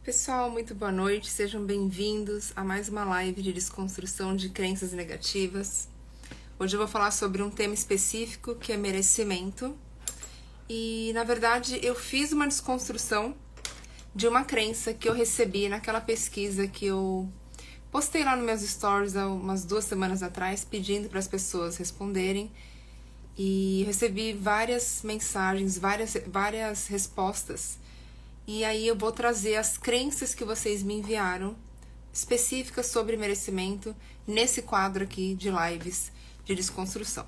Pessoal, muito boa noite, sejam bem-vindos a mais uma live de desconstrução de crenças negativas. Hoje eu vou falar sobre um tema específico que é merecimento. E, na verdade, eu fiz uma desconstrução de uma crença que eu recebi naquela pesquisa que eu postei lá nos meus stories há umas 2 semanas atrás, pedindo para as pessoas responderem. E recebi várias mensagens, várias respostas. E aí eu vou trazer as crenças que vocês me enviaram, específicas sobre merecimento, nesse quadro aqui de lives de desconstrução.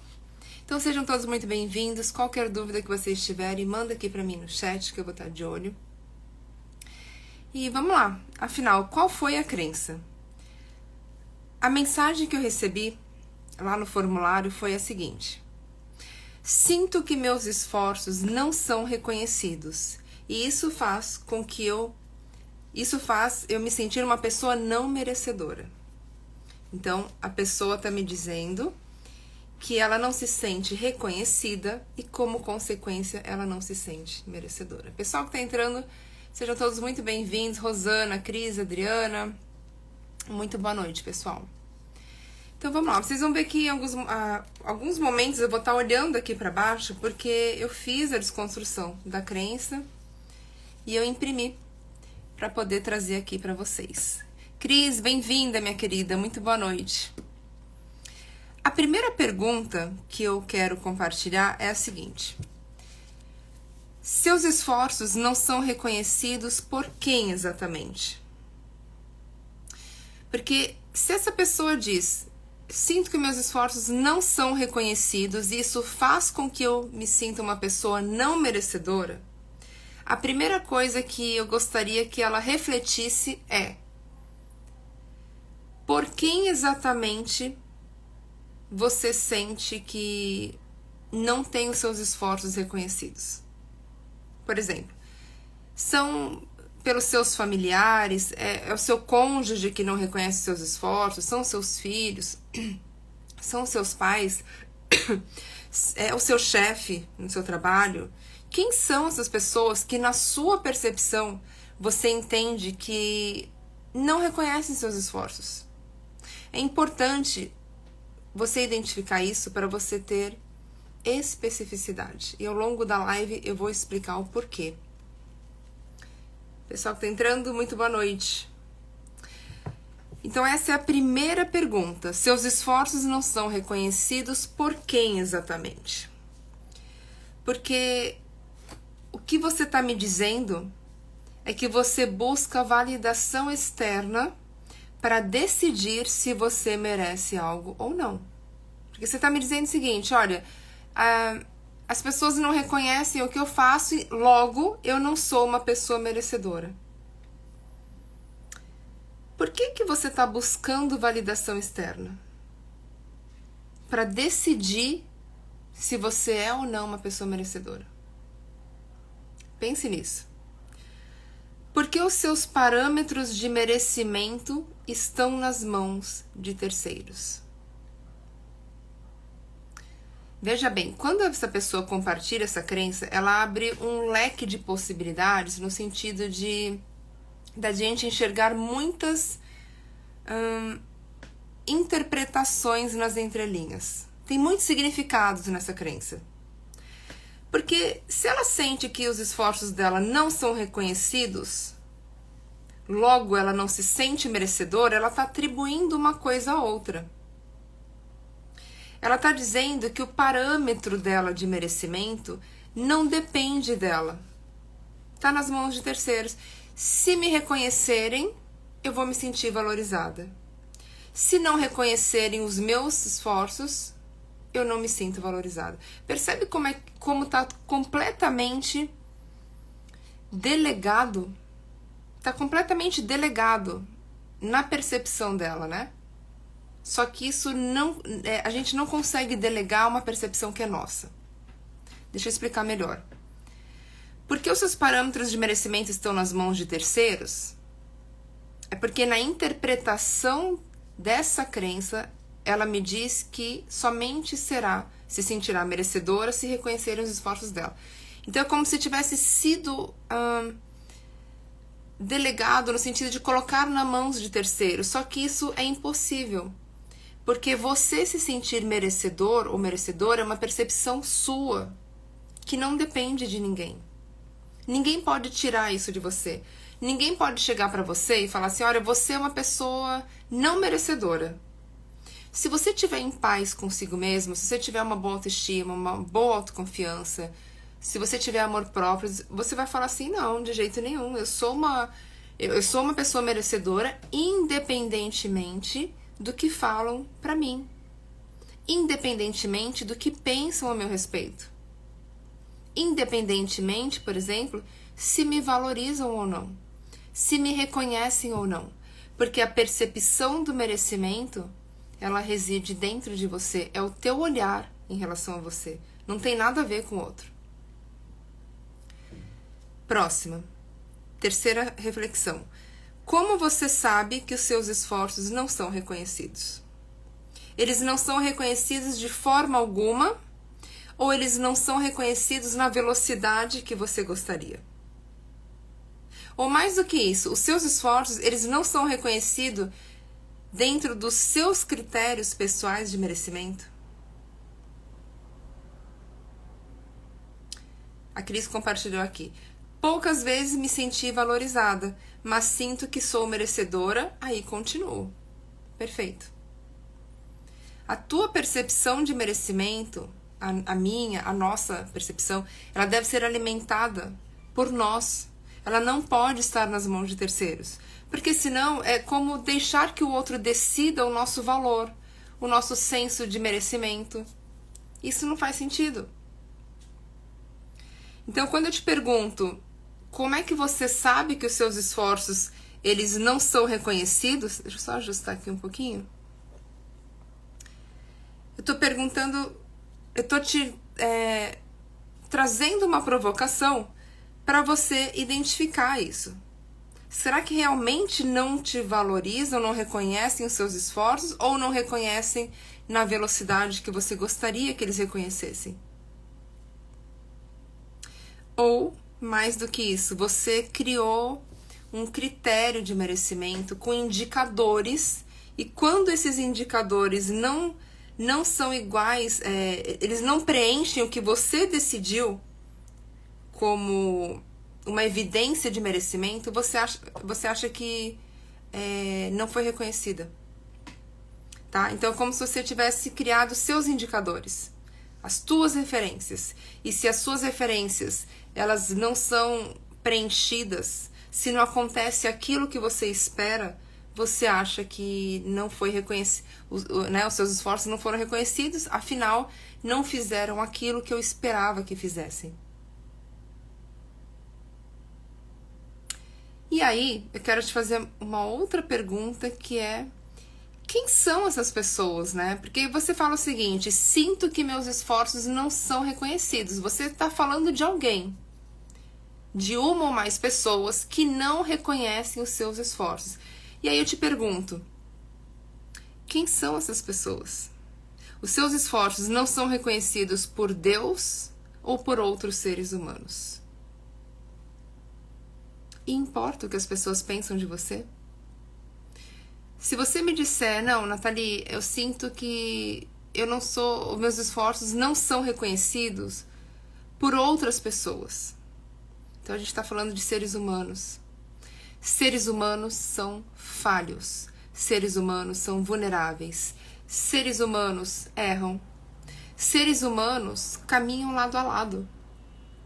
Então sejam todos muito bem-vindos. Qualquer dúvida que vocês tiverem, manda aqui pra mim no chat que eu vou estar de olho. E vamos lá. Afinal, qual foi a crença? A mensagem que eu recebi lá no formulário foi a seguinte: sinto que meus esforços não são reconhecidos. E isso faz eu me sentir uma pessoa não merecedora. Então, a pessoa está me dizendo que ela não se sente reconhecida e, como consequência, ela não se sente merecedora. Pessoal que está entrando, sejam todos muito bem-vindos. Rosana, Cris, Adriana. Muito boa noite, pessoal. Então, vamos lá. Vocês vão ver que em alguns momentos eu vou estar olhando aqui para baixo porque eu fiz a desconstrução da crença e eu imprimi para poder trazer aqui para vocês. Cris, bem-vinda, minha querida. Muito boa noite. A primeira pergunta que eu quero compartilhar é a seguinte: seus esforços não são reconhecidos por quem exatamente? Porque se essa pessoa diz, sinto que meus esforços não são reconhecidos e isso faz com que eu me sinta uma pessoa não merecedora, a primeira coisa que eu gostaria que ela refletisse é: por quem exatamente você sente que não tem os seus esforços reconhecidos? Por exemplo, são pelos seus familiares, é o seu cônjuge que não reconhece os seus esforços, são os seus filhos, são os seus pais, é o seu chefe no seu trabalho? Quem são essas pessoas que, na sua percepção, você entende que não reconhecem seus esforços? É importante você identificar isso para você ter especificidade. E ao longo da live eu vou explicar o porquê. Pessoal que está entrando, muito boa noite. Então essa é a primeira pergunta. Seus esforços não são reconhecidos por quem exatamente? Porque o que você está me dizendo é que você busca validação externa para decidir se você merece algo ou não. Porque você está me dizendo o seguinte: olha, as pessoas não reconhecem o que eu faço e logo eu não sou uma pessoa merecedora. Por que você está buscando validação externa? Para decidir se você é ou não uma pessoa merecedora. Pense nisso. Porque os seus parâmetros de merecimento estão nas mãos de terceiros. Veja bem, quando essa pessoa compartilha essa crença, ela abre um leque de possibilidades no sentido da gente enxergar muitas interpretações nas entrelinhas. Tem muitos significados nessa crença. Porque se ela sente que os esforços dela não são reconhecidos, logo ela não se sente merecedora, ela está atribuindo uma coisa a outra. Ela está dizendo que o parâmetro dela de merecimento não depende dela. Está nas mãos de terceiros. Se me reconhecerem, eu vou me sentir valorizada. Se não reconhecerem os meus esforços, eu não me sinto valorizada. Percebe como está completamente delegado? Está completamente delegado na percepção dela, né? Só que isso não, a gente não consegue delegar uma percepção que é nossa. Deixa eu explicar melhor. Porque os seus parâmetros de merecimento estão nas mãos de terceiros? É porque na interpretação dessa crença, ela me diz que somente se sentirá merecedora se reconhecerem os esforços dela. Então é como se tivesse sido delegado no sentido de colocar nas mãos de terceiros, só que isso é impossível. Porque você se sentir merecedor ou merecedora é uma percepção sua, que não depende de ninguém. Ninguém pode tirar isso de você. Ninguém pode chegar para você e falar assim, olha, você é uma pessoa não merecedora. Se você estiver em paz consigo mesmo, se você tiver uma boa autoestima, uma boa autoconfiança, se você tiver amor próprio, você vai falar assim, não, de jeito nenhum, eu sou uma pessoa merecedora, independentemente do que falam pra mim, independentemente do que pensam a meu respeito, independentemente, por exemplo, se me valorizam ou não, se me reconhecem ou não, porque a percepção do merecimento, ela reside dentro de você, é o teu olhar em relação a você, não tem nada a ver com o outro. Próxima, terceira reflexão. Como você sabe que os seus esforços não são reconhecidos? Eles não são reconhecidos de forma alguma ou eles não são reconhecidos na velocidade que você gostaria? Ou mais do que isso, os seus esforços, eles não são reconhecidos dentro dos seus critérios pessoais de merecimento? A Cris compartilhou aqui. Poucas vezes me senti valorizada, mas sinto que sou merecedora, aí continuo. Perfeito. A tua percepção de merecimento, a minha, a nossa percepção, ela deve ser alimentada por nós. Ela não pode estar nas mãos de terceiros. Porque senão é como deixar que o outro decida o nosso valor, o nosso senso de merecimento. Isso não faz sentido. Então, quando eu te pergunto, como é que você sabe que os seus esforços, eles não são reconhecidos? Deixa eu só ajustar aqui um pouquinho. Eu tô perguntando, eu tô te trazendo uma provocação para você identificar isso. Será que realmente não te valorizam, não reconhecem os seus esforços ou não reconhecem na velocidade que você gostaria que eles reconhecessem? Ou, mais do que isso, você criou um critério de merecimento com indicadores e quando esses indicadores não são iguais, eles não preenchem o que você decidiu como uma evidência de merecimento, você acha que não foi reconhecida. Tá? Então, é como se você tivesse criado seus indicadores, as tuas referências. E se as suas referências elas não são preenchidas, se não acontece aquilo que você espera, você acha que não foi reconhecido, né, os seus esforços não foram reconhecidos, afinal, não fizeram aquilo que eu esperava que fizessem. E aí, eu quero te fazer uma outra pergunta que é: quem são essas pessoas, né? Porque você fala o seguinte, sinto que meus esforços não são reconhecidos. Você está falando de alguém, de uma ou mais pessoas que não reconhecem os seus esforços. E aí eu te pergunto, quem são essas pessoas? Os seus esforços não são reconhecidos por Deus ou por outros seres humanos? E importa o que as pessoas pensam de você? Se você me disser, não, Nathalie, eu sinto que os meus esforços não são reconhecidos por outras pessoas. Então a gente está falando de seres humanos. Seres humanos são falhos. Seres humanos são vulneráveis. Seres humanos erram. Seres humanos caminham lado a lado.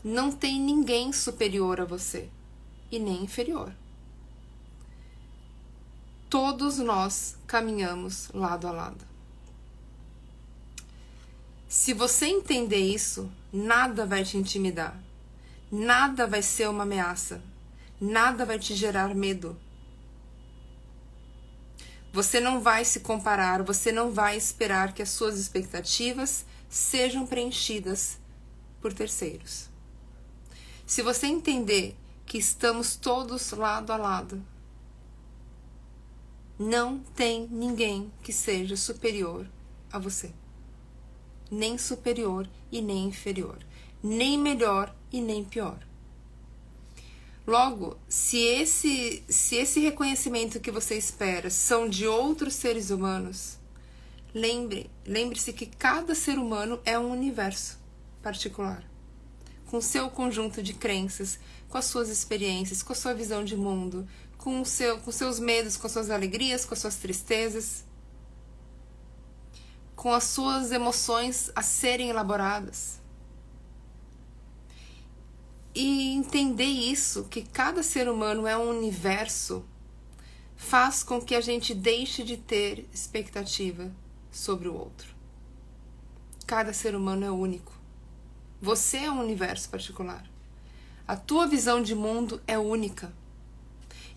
Não tem ninguém superior a você e nem inferior. Todos nós caminhamos lado a lado. Se você entender isso, nada vai te intimidar. Nada vai ser uma ameaça. Nada vai te gerar medo. Você não vai se comparar, você não vai esperar que as suas expectativas sejam preenchidas por terceiros. Se você entender que estamos todos lado a lado, não tem ninguém que seja superior a você. Nem superior e nem inferior. Nem melhor e nem pior. Logo, se esse reconhecimento que você espera são de outros seres humanos, lembre-se que cada ser humano é um universo particular, com seu conjunto de crenças, com as suas experiências, com a sua visão de mundo, com seus medos, com as suas alegrias, com as suas tristezas, com as suas emoções a serem elaboradas. E entender isso, que cada ser humano é um universo, faz com que a gente deixe de ter expectativa sobre o outro. Cada ser humano é único. Você é um universo particular. A tua visão de mundo é única.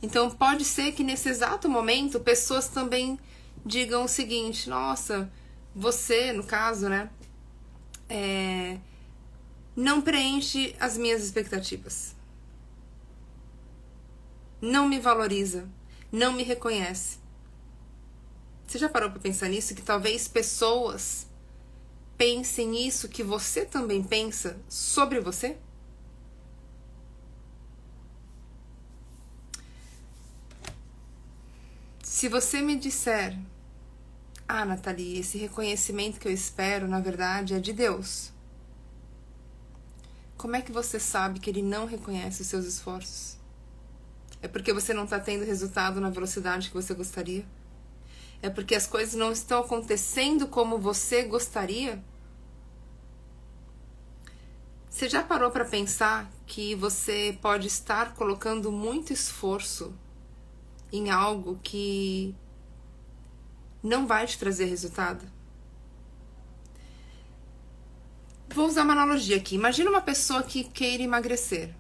Então pode ser que nesse exato momento pessoas também digam o seguinte: nossa, você, no caso, né, não preenche as minhas expectativas. Não me valoriza. Não me reconhece. Você já parou para pensar nisso? Que talvez pessoas pensem isso que você também pensa sobre você? Se você me disser: ah, Nathalie, esse reconhecimento que eu espero, na verdade, é de Deus. Como é que você sabe que Ele não reconhece os seus esforços? É porque você não está tendo resultado na velocidade que você gostaria? É porque as coisas não estão acontecendo como você gostaria? Você já parou para pensar que você pode estar colocando muito esforço em algo que não vai te trazer resultado? Vou usar uma analogia aqui. Imagina uma pessoa que queira emagrecer.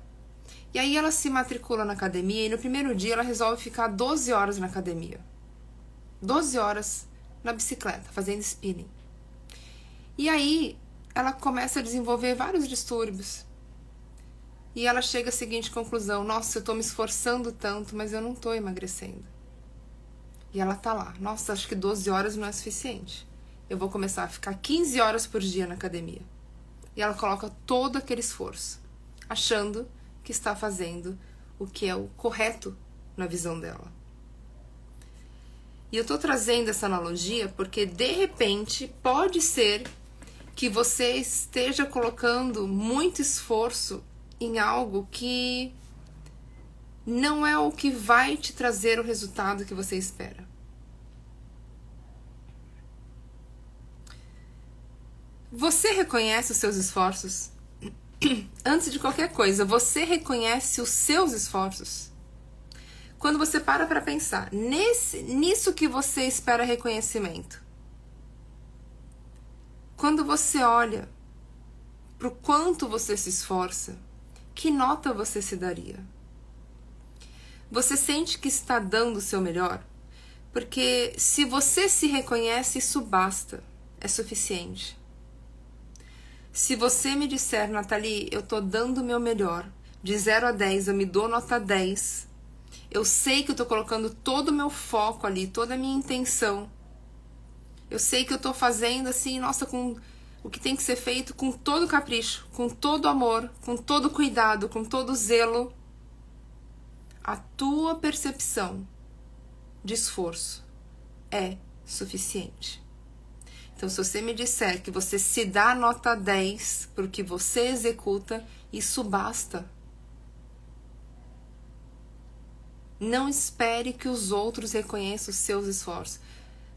E aí ela se matricula na academia e no primeiro dia ela resolve ficar 12 horas na academia. 12 horas na bicicleta, fazendo spinning. E aí ela começa a desenvolver vários distúrbios. E ela chega à seguinte conclusão: nossa, eu tô me esforçando tanto, mas eu não tô emagrecendo. E ela tá lá: nossa, acho que 12 horas não é suficiente. Eu vou começar a ficar 15 horas por dia na academia. E ela coloca todo aquele esforço, achando que está fazendo o que é o correto na visão dela. E eu tô trazendo essa analogia porque, de repente, pode ser que você esteja colocando muito esforço em algo que não é o que vai te trazer o resultado que você espera. Você reconhece os seus esforços? Antes de qualquer coisa, você reconhece os seus esforços? Quando você para pensar nisso que você espera reconhecimento, quando você olha para o quanto você se esforça, que nota você se daria? Você sente que está dando o seu melhor? Porque se você se reconhece, isso basta, é suficiente. Se você me disser: Nathalie, eu tô dando o meu melhor, de 0 a 10 eu me dou nota 10, eu sei que eu tô colocando todo o meu foco ali, toda a minha intenção, eu sei que eu tô fazendo assim, nossa, com o que tem que ser feito com todo capricho, com todo amor, com todo cuidado, com todo zelo, a tua percepção de esforço é suficiente. Então, se você me disser que você se dá nota 10 para o que você executa, isso basta. Não espere que os outros reconheçam os seus esforços,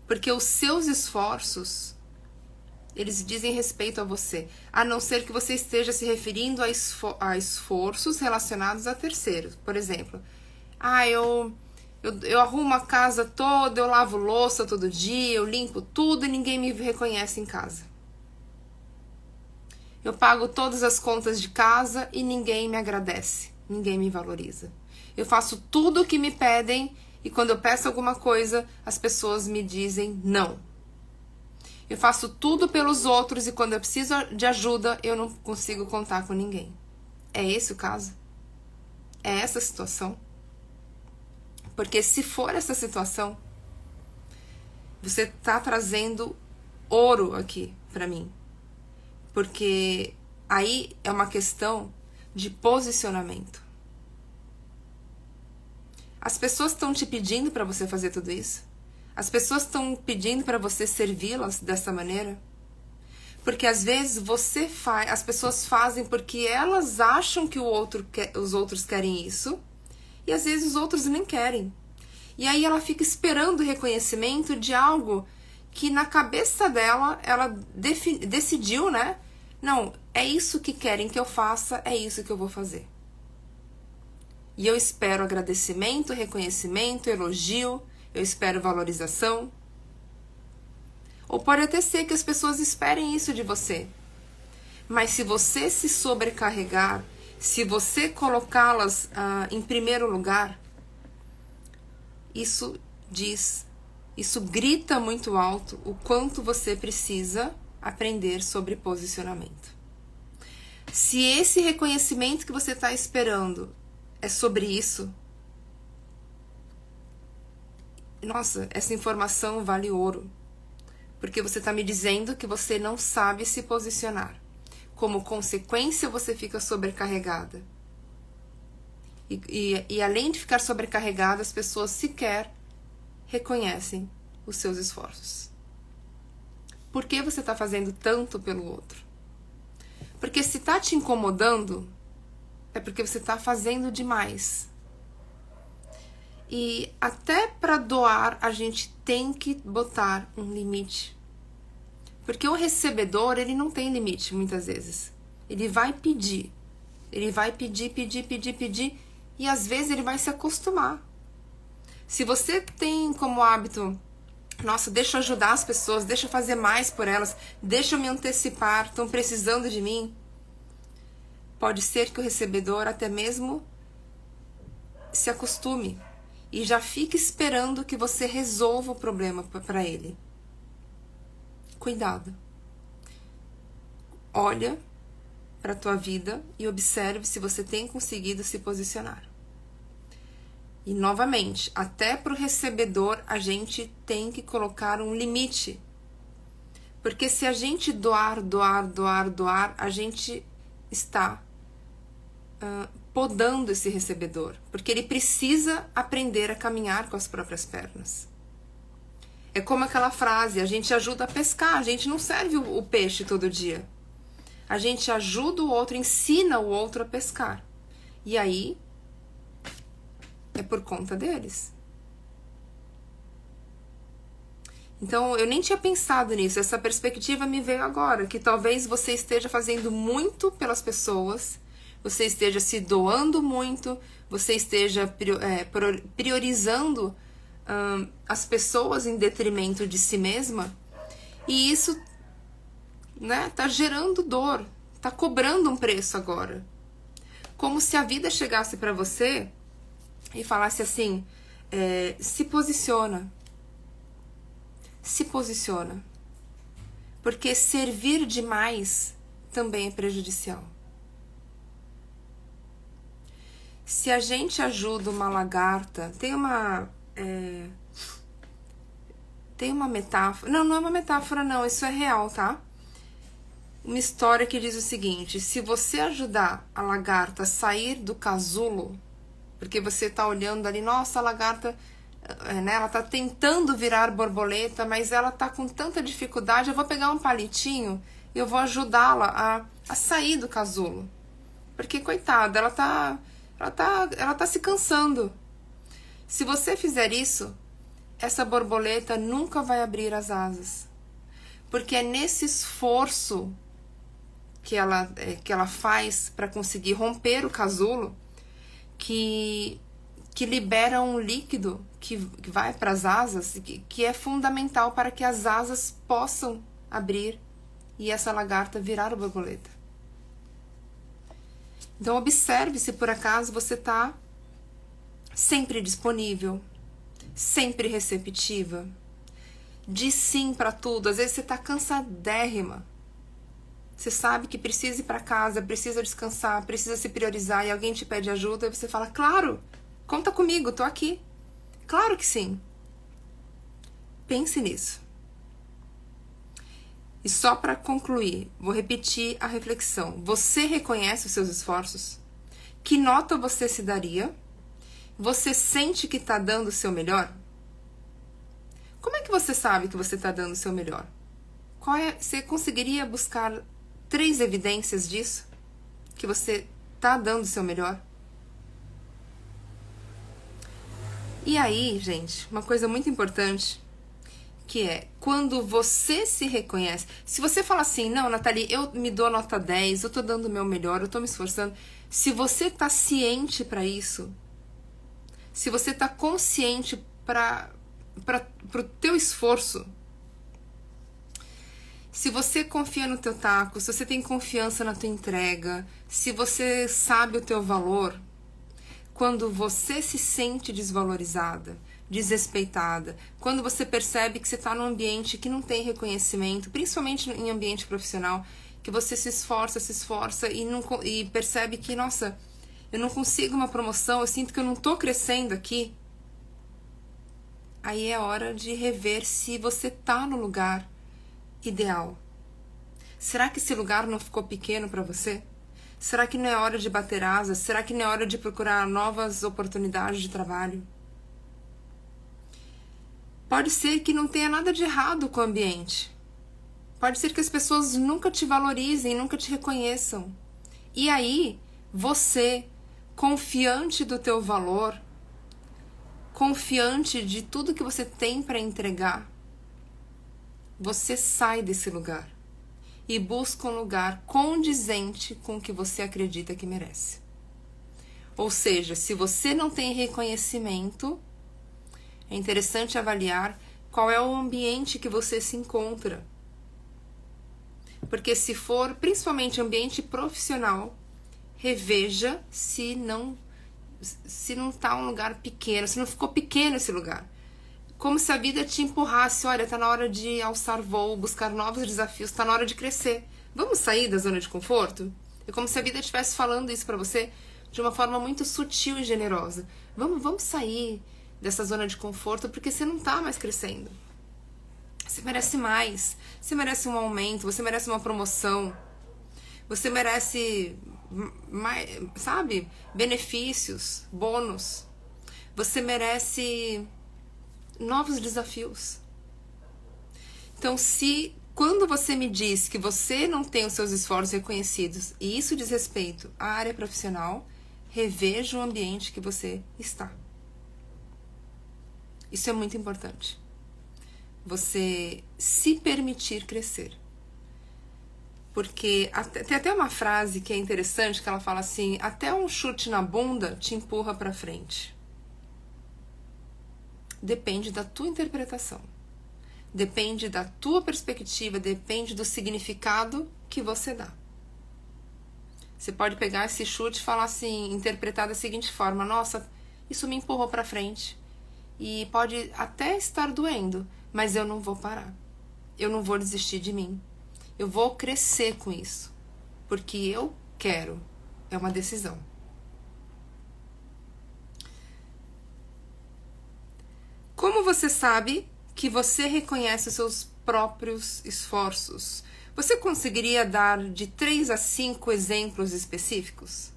porque os seus esforços, eles dizem respeito a você, a não ser que você esteja se referindo a esforços relacionados a terceiros. Por exemplo, eu arrumo a casa toda, eu lavo louça todo dia, eu limpo tudo e ninguém me reconhece em casa. Eu pago todas as contas de casa e ninguém me agradece, ninguém me valoriza. Eu faço tudo o que me pedem e quando eu peço alguma coisa, as pessoas me dizem não. Eu faço tudo pelos outros e quando eu preciso de ajuda, eu não consigo contar com ninguém. É esse o caso? É essa a situação? Porque se for essa situação, você está trazendo ouro aqui para mim. Porque aí é uma questão de posicionamento. As pessoas estão te pedindo para você fazer tudo isso? As pessoas estão pedindo para você servi-las dessa maneira? Porque às vezes as pessoas fazem porque elas acham que os outros querem isso, e às vezes os outros nem querem. E aí ela fica esperando o reconhecimento de algo que na cabeça dela, ela decidiu, né? Não, é isso que querem que eu faça, é isso que eu vou fazer. E eu espero agradecimento, reconhecimento, elogio, eu espero valorização. Ou pode até ser que as pessoas esperem isso de você. Mas se você se sobrecarregar, se você colocá-las em primeiro lugar, isso grita muito alto o quanto você precisa aprender sobre posicionamento. Se esse reconhecimento que você está esperando é sobre isso, nossa, essa informação vale ouro. Porque você está me dizendo que você não sabe se posicionar. Como consequência, você fica sobrecarregada. E além de ficar sobrecarregada, as pessoas sequer reconhecem os seus esforços. Por que você está fazendo tanto pelo outro? Porque se está te incomodando, é porque você está fazendo demais. E até para doar, a gente tem que botar um limite. Porque o recebedor, ele não tem limite, muitas vezes. Ele vai pedir. Ele vai pedir, e às vezes ele vai se acostumar. Se você tem como hábito, nossa, deixa eu ajudar as pessoas, deixa eu fazer mais por elas, deixa eu me antecipar, estão precisando de mim. Pode ser que o recebedor até mesmo se acostume e já fique esperando que você resolva o problema para ele. Cuidado. Olha para a tua vida e observe se você tem conseguido se posicionar. E novamente, até para o recebedor a gente tem que colocar um limite. Porque se a gente doar, a gente está podando esse recebedor. Porque ele precisa aprender a caminhar com as próprias pernas. É como aquela frase, a gente ajuda a pescar, a gente não serve o peixe todo dia. A gente ajuda o outro, ensina o outro a pescar. E aí, é por conta deles. Então, eu nem tinha pensado nisso. Essa perspectiva me veio agora, que talvez você esteja fazendo muito pelas pessoas, você esteja se doando muito, você esteja priorizando as pessoas em detrimento de si mesma, e isso, né, tá gerando dor, tá cobrando um preço agora. Como se a vida chegasse para você e falasse assim, se posiciona. Se posiciona. Porque servir demais também é prejudicial. Se a gente ajuda uma lagarta, tem uma metáfora, não é uma metáfora não, isso é real, tá? Uma história que diz o seguinte, se você ajudar a lagarta a sair do casulo, porque você tá olhando ali, nossa, a lagarta, né, ela tá tentando virar borboleta, mas ela tá com tanta dificuldade, eu vou pegar um palitinho e eu vou ajudá-la a sair do casulo. Porque, coitada, ela tá se cansando. Se você fizer isso, essa borboleta nunca vai abrir as asas. Porque é nesse esforço que ela faz para conseguir romper o casulo que libera um líquido que vai para as asas, que é fundamental para que as asas possam abrir e essa lagarta virar a borboleta. Então observe se por acaso você está sempre disponível, sempre receptiva, diz sim para tudo. Às vezes você está cansadérrima, você sabe que precisa ir para casa, precisa descansar, precisa se priorizar e alguém te pede ajuda e você fala, claro, conta comigo, tô aqui. Claro que sim. Pense nisso. E só para concluir, vou repetir a reflexão. Você reconhece os seus esforços? Que nota você se daria? Você sente que tá dando o seu melhor? Como é que você sabe que você tá dando o seu melhor? Você conseguiria buscar 3 evidências disso? Que você tá dando o seu melhor? E aí, gente, uma coisa muito importante, que é quando você se reconhece. Se você fala assim, não, Nathalie, eu me dou nota 10, eu tô dando o meu melhor, eu tô me esforçando. Se você tá ciente para isso, se você tá consciente pro teu esforço, se você confia no teu taco, se você tem confiança na tua entrega, se você sabe o teu valor, quando você se sente desvalorizada, desrespeitada, quando você percebe que você está num ambiente que não tem reconhecimento, principalmente em ambiente profissional, que você se esforça e percebe que, nossa, eu não consigo uma promoção, eu sinto que eu não estou crescendo aqui, aí é hora de rever se você está no lugar ideal. Será que esse lugar não ficou pequeno para você? Será que não é hora de bater asas? Será que não é hora de procurar novas oportunidades de trabalho? Pode ser que não tenha nada de errado com o ambiente. Pode ser que as pessoas nunca te valorizem, nunca te reconheçam. E aí, você, confiante do teu valor, confiante de tudo que você tem para entregar, você sai desse lugar e busca um lugar condizente com o que você acredita que merece. Ou seja, se você não tem reconhecimento, é interessante avaliar qual é o ambiente que você se encontra. Porque se for principalmente ambiente profissional, reveja se não está um lugar pequeno, se não ficou pequeno esse lugar. Como se a vida te empurrasse, olha, tá na hora de alçar voo, buscar novos desafios, tá na hora de crescer. Vamos sair da zona de conforto? É como se a vida estivesse falando isso pra você de uma forma muito sutil e generosa. Vamos sair dessa zona de conforto porque você não tá mais crescendo. Você merece mais. Você merece um aumento, você merece uma promoção. Você merece mais, sabe? Benefícios, bônus. Você merece novos desafios. Então, quando você me diz que você não tem os seus esforços reconhecidos e isso diz respeito à área profissional, reveja o ambiente que você está. Isso é muito importante. Você se permitir crescer. Porque tem até uma frase que é interessante, que ela fala assim, até um chute na bunda te empurra para frente. Depende da tua interpretação. Depende da tua perspectiva, depende do significado que você dá. Você pode pegar esse chute e falar assim, interpretar da seguinte forma, nossa, isso me empurrou para frente. E pode até estar doendo, mas eu não vou parar. Eu não vou desistir de mim. Eu vou crescer com isso. Porque eu quero. É uma decisão. Como você sabe que você reconhece os seus próprios esforços? Você conseguiria dar de 3 a 5 exemplos específicos?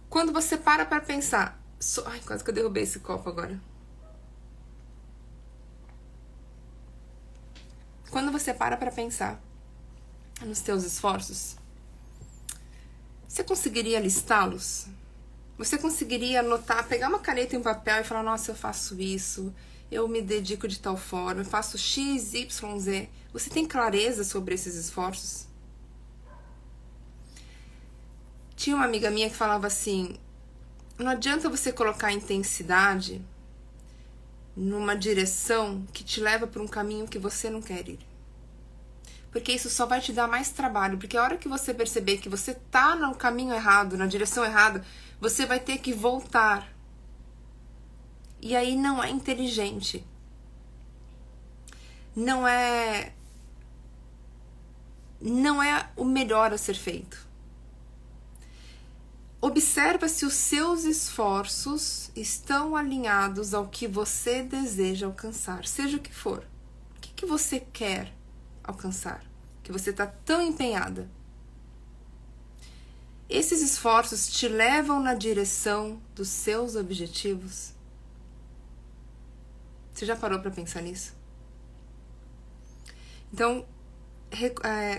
Quando você para pensar... Ai, quase que eu derrubei esse copo agora. Quando você para pensar nos teus esforços, você conseguiria listá-los? Você conseguiria anotar, pegar uma caneta e um papel e falar, nossa, eu faço isso, eu me dedico de tal forma, eu faço X, Y, Z. Você tem clareza sobre esses esforços? Tinha uma amiga minha que falava assim, não adianta você colocar intensidade numa direção que te leva para um caminho que você não quer ir. Porque isso só vai te dar mais trabalho. Porque a hora que você perceber que você tá no caminho errado, na direção errada, você vai ter que voltar. E aí não é inteligente. Não é o melhor a ser feito. Observa se os seus esforços estão alinhados ao que você deseja alcançar, seja o que for. O que você quer alcançar? Que você está tão empenhada. esses esforços te levam na direção dos seus objetivos? Você já parou para pensar nisso? Então,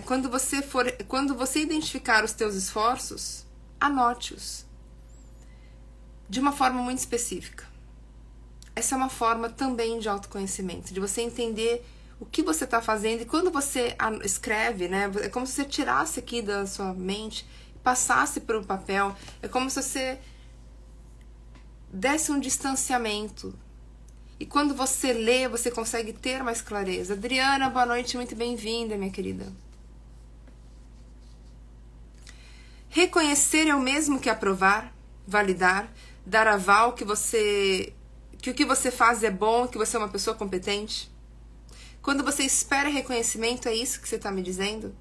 quando você identificar os teus esforços, anote-os de uma forma muito específica. Essa é uma forma também de autoconhecimento, de você entender o que você está fazendo. E quando você escreve, né, é como se você tirasse aqui da sua mente, passasse para o papel. É como se você desse um distanciamento. E quando você lê, você consegue ter mais clareza. Adriana, boa noite, muito bem-vinda, minha querida. Reconhecer é o mesmo que aprovar, validar, dar aval que o que você faz é bom, que você é uma pessoa competente. Quando você espera reconhecimento, é isso que você está me dizendo?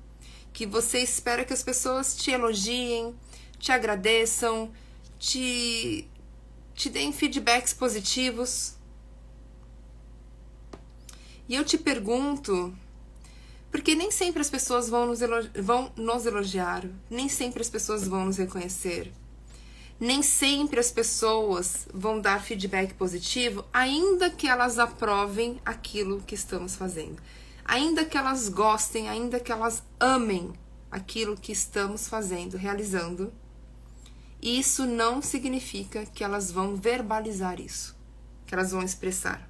Que você espera que as pessoas te elogiem, te agradeçam, te deem feedbacks positivos. E eu te pergunto, porque nem sempre as pessoas vão nos elogiar, nem sempre as pessoas vão nos reconhecer, nem sempre as pessoas vão dar feedback positivo, ainda que elas aprovem aquilo que estamos fazendo, ainda que elas gostem, ainda que elas amem aquilo que estamos fazendo, realizando. Isso não significa que elas vão verbalizar isso, que elas vão expressar.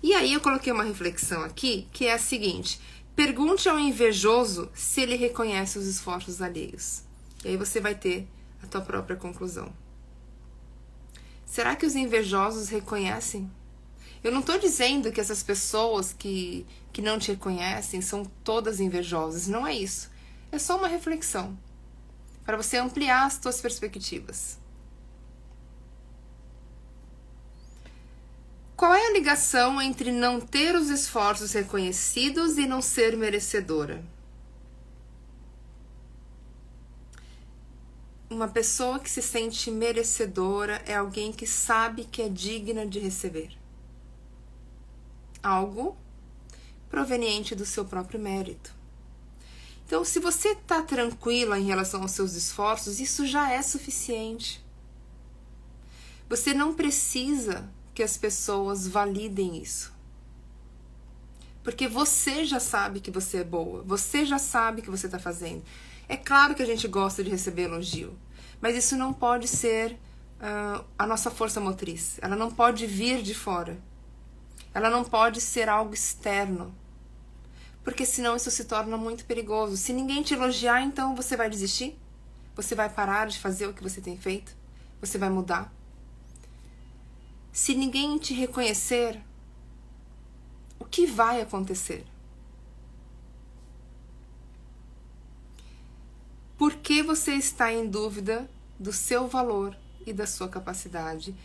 E aí eu coloquei uma reflexão aqui, que é a seguinte: pergunte ao invejoso se ele reconhece os esforços alheios. E aí você vai ter a tua própria conclusão. Será que os invejosos reconhecem? Eu não estou dizendo que essas pessoas que não te reconhecem são todas invejosas, não é isso. É só uma reflexão, para você ampliar as tuas perspectivas. Qual é a ligação entre não ter os esforços reconhecidos e não ser merecedora? Uma pessoa que se sente merecedora é alguém que sabe que é digna de receber algo proveniente do seu próprio mérito. Então, se você está tranquila em relação aos seus esforços, isso já é suficiente. Você não precisa que as pessoas validem isso. Porque você já sabe que você é boa, você já sabe que você está fazendo. É claro que a gente gosta de receber elogio, mas isso não pode ser a nossa força motriz. Ela não pode vir de fora. Ela não pode ser algo externo. Porque senão isso se torna muito perigoso. Se ninguém te elogiar, então você vai desistir? Você vai parar de fazer o que você tem feito? Você vai mudar? Se ninguém te reconhecer, o que vai acontecer? Por que você está em dúvida do seu valor e da sua capacidade?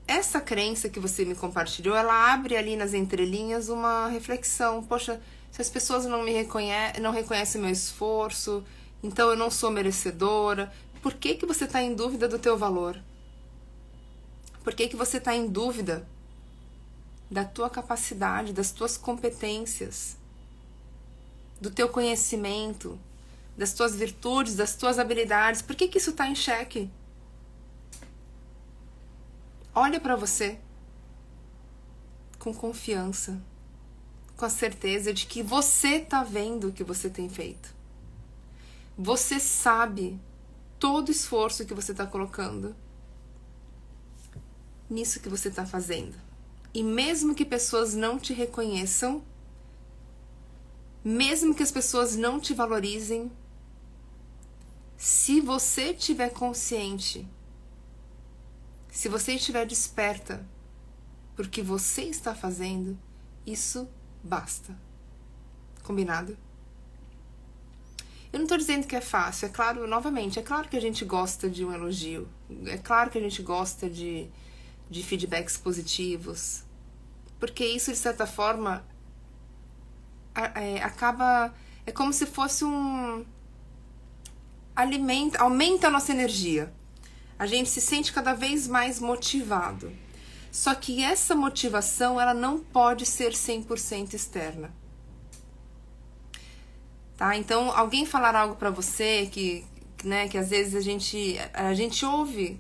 Essa crença que você me compartilhou, ela abre ali nas entrelinhas uma reflexão. Poxa, se as pessoas não reconhecem o meu esforço, então eu não sou merecedora. Por que você está em dúvida do teu valor? Por que você está em dúvida da tua capacidade, das tuas competências, do teu conhecimento, das tuas virtudes, das tuas habilidades? Por que isso está em xeque? Olha para você com confiança, com a certeza de que você está vendo o que você tem feito. Você sabe todo o esforço que você está colocando nisso que você está fazendo. E mesmo que pessoas não te reconheçam, mesmo que as pessoas não te valorizem, se você estiver consciente, se você estiver desperta por que você está fazendo, isso basta. Combinado? Eu não estou dizendo que é fácil, é claro, novamente, é claro que a gente gosta de um elogio, é claro que a gente gosta de feedbacks positivos, porque isso, de certa forma, é como se fosse aumenta a nossa energia. A gente se sente cada vez mais motivado. Só que essa motivação, ela não pode ser 100% externa. Tá? Então, alguém falar algo pra você que né, que às vezes a gente ouve,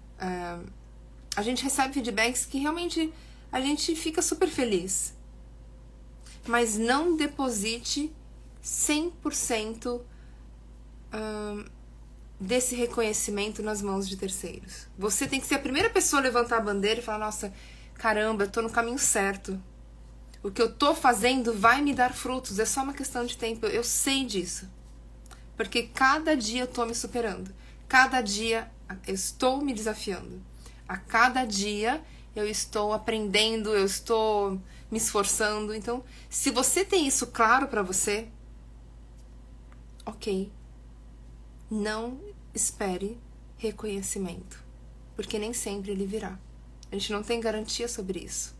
a gente recebe feedbacks que realmente a gente fica super feliz. Mas não deposite 100% desse reconhecimento nas mãos de terceiros. Você tem que ser a primeira pessoa a levantar a bandeira e falar: nossa, caramba, eu tô no caminho certo. O que eu tô fazendo vai me dar frutos, é só uma questão de tempo. Eu sei disso. Porque cada dia eu tô me superando. Cada dia eu estou me desafiando. A cada dia eu estou aprendendo, eu estou me esforçando. Então, se você tem isso claro pra você, ok. Não espere reconhecimento, porque nem sempre ele virá. A gente não tem garantia sobre isso.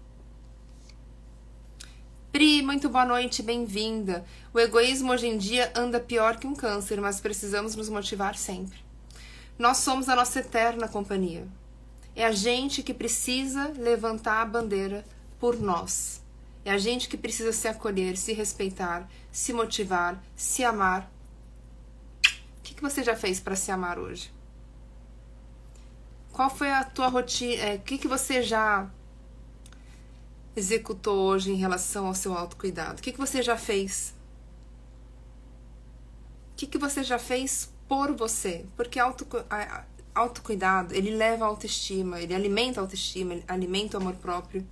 Pri, muito boa noite, bem-vinda. O egoísmo hoje em dia anda pior que um câncer, mas precisamos nos motivar sempre. Nós somos a nossa eterna companhia. É a gente que precisa levantar a bandeira por nós. É a gente que precisa se acolher, se respeitar, se motivar, se amar. O que você já fez para se amar hoje? Qual foi a tua rotina? O que você já executou hoje em relação ao seu autocuidado? O que você já fez? O que você já fez por você? Porque autocuidado, ele leva a autoestima, ele alimenta a autoestima, ele alimenta o amor próprio.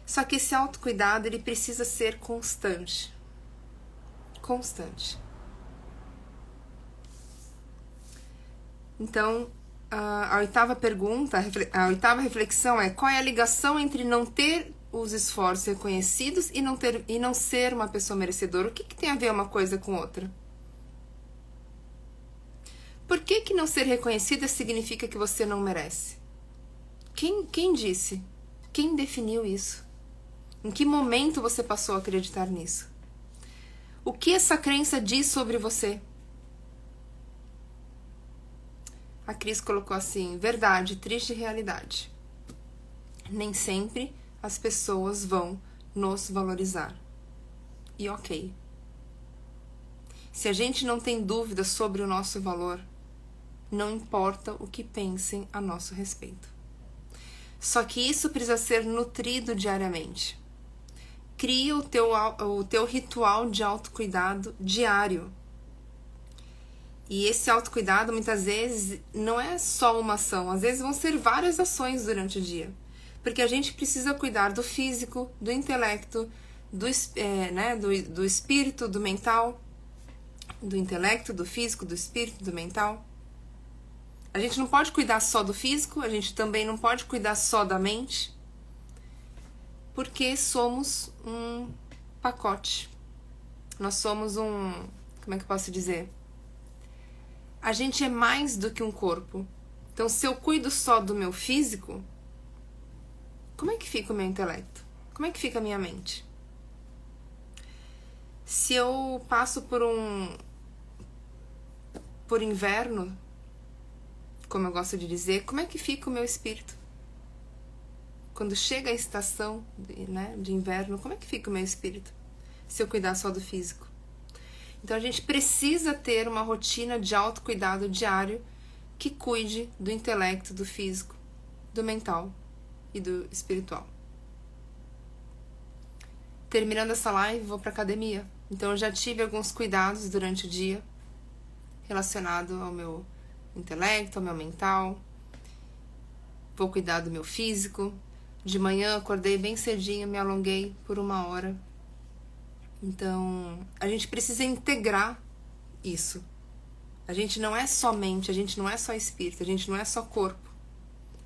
Só que esse autocuidado, ele precisa ser constante. Constante. Então, a oitava pergunta, a oitava reflexão é: qual é a ligação entre não ter os esforços reconhecidos e não ser uma pessoa merecedora? O que tem a ver uma coisa com outra? Por que não ser reconhecida significa que você não merece? Quem disse? Quem definiu isso? Em que momento você passou a acreditar nisso? O que essa crença diz sobre você? A Cris colocou assim: verdade, triste realidade. Nem sempre as pessoas vão nos valorizar. E ok. Se a gente não tem dúvida sobre o nosso valor, não importa o que pensem a nosso respeito. Só que isso precisa ser nutrido diariamente. Cria o teu ritual de autocuidado diário. E esse autocuidado, muitas vezes, não é só uma ação. Às vezes vão ser várias ações durante o dia. Porque a gente precisa cuidar do físico, do intelecto, do espírito, do mental. Do intelecto, do físico, do espírito, do mental. A gente não pode cuidar só do físico, a gente também não pode cuidar só da mente. Porque somos um pacote. Nós somos como é que eu posso dizer? A gente é mais do que um corpo. Então, se eu cuido só do meu físico, como é que fica o meu intelecto? Como é que fica a minha mente? Se eu passo por inverno, como eu gosto de dizer, como é que fica o meu espírito? Quando chega a estação de inverno, como é que fica o meu espírito? Se eu cuidar só do físico. Então a gente precisa ter uma rotina de autocuidado diário que cuide do intelecto, do físico, do mental e do espiritual. Terminando essa live, vou para academia. Então eu já tive alguns cuidados durante o dia relacionado ao meu intelecto, ao meu mental. Vou cuidar do meu físico. De manhã acordei bem cedinho, me alonguei por 1 hora. Então, a gente precisa integrar isso. A gente não é só mente, a gente não é só espírito, a gente não é só corpo.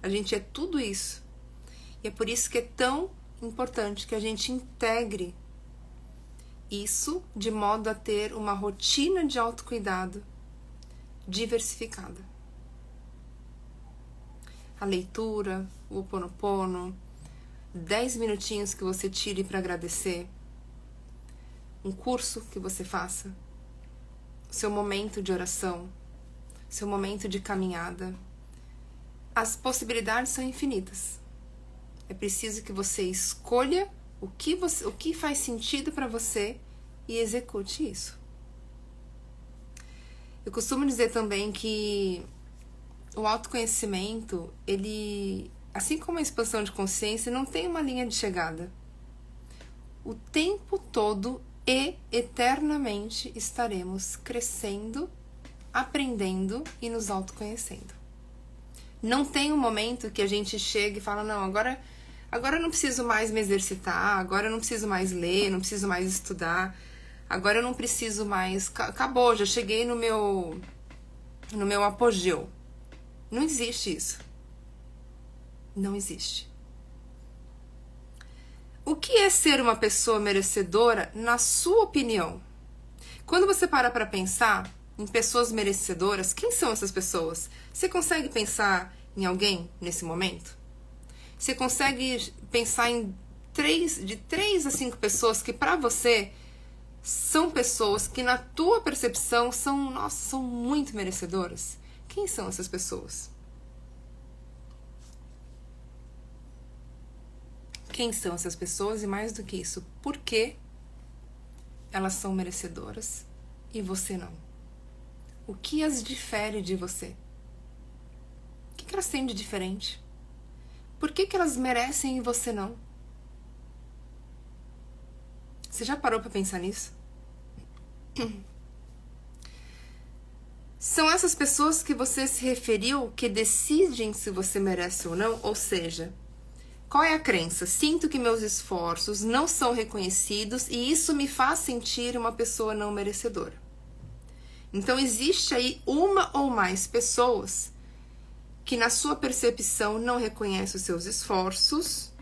A gente é tudo isso. E é por isso que é tão importante que a gente integre isso de modo a ter uma rotina de autocuidado diversificada. A leitura, o Ho'oponopono, 10 minutinhos que você tire para agradecer, um curso que você faça, seu momento de oração, seu momento de caminhada. As possibilidades são infinitas. É preciso que você escolha o que faz sentido para você e execute isso. Eu costumo dizer também que o autoconhecimento, ele, assim como a expansão de consciência, não tem uma linha de chegada. O tempo todo e eternamente estaremos crescendo, aprendendo e nos autoconhecendo. Não tem um momento que a gente chega e fala, não, agora eu não preciso mais me exercitar, agora eu não preciso mais ler, não preciso mais estudar, agora eu não preciso mais... Acabou, já cheguei no meu apogeu. Não existe isso. Não existe. O que é ser uma pessoa merecedora, na sua opinião? Quando você para pensar em pessoas merecedoras, quem são essas pessoas? Você consegue pensar em alguém nesse momento? Você consegue pensar em de 3 a 5 pessoas que para você são pessoas que na tua percepção são muito merecedoras? Quem são essas pessoas? Quem são essas pessoas e, mais do que isso, por que elas são merecedoras e você não? O que as difere de você? O que elas têm de diferente? Por que elas merecem e você não? Você já parou para pensar nisso? São essas pessoas que você se referiu que decidem se você merece ou não? Ou seja, qual é a crença? Sinto que meus esforços não são reconhecidos e isso me faz sentir uma pessoa não merecedora. Então existe aí uma ou mais pessoas que na sua percepção não reconhecem os seus esforços.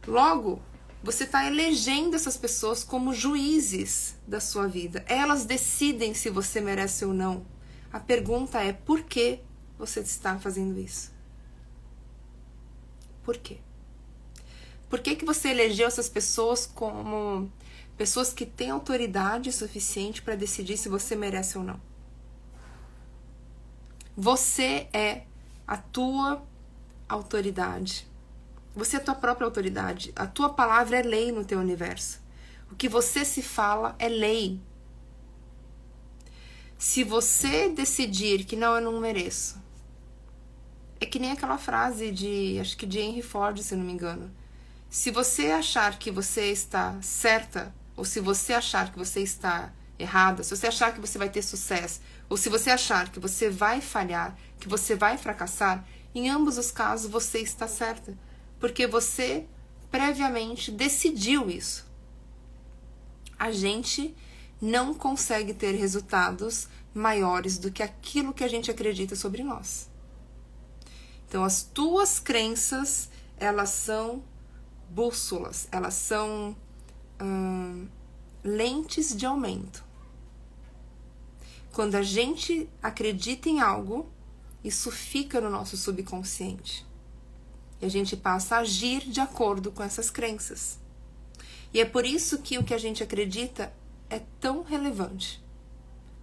Logo, você está elegendo essas pessoas como juízes da sua vida. Elas decidem se você merece ou não. A pergunta é, por que você está fazendo isso? Por quê? Por que você elegeu essas pessoas como pessoas que têm autoridade suficiente para decidir se você merece ou não? Você é a tua autoridade. Você é a tua própria autoridade. A tua palavra é lei no teu universo. O que você se fala é lei. Se você decidir que não, eu não mereço, é que nem aquela frase acho que de Henry Ford, se não me engano. Se você achar que você está certa, ou se você achar que você está errada, se você achar que você vai ter sucesso, ou se você achar que você vai falhar, que você vai fracassar, em ambos os casos você está certa. Porque você previamente decidiu isso. A gente não consegue ter resultados maiores do que aquilo que a gente acredita sobre nós. Então, as tuas crenças, elas são bússolas, elas são lentes de aumento. Quando a gente acredita em algo, isso fica no nosso subconsciente. E a gente passa a agir de acordo com essas crenças. E é por isso que o que a gente acredita é tão relevante.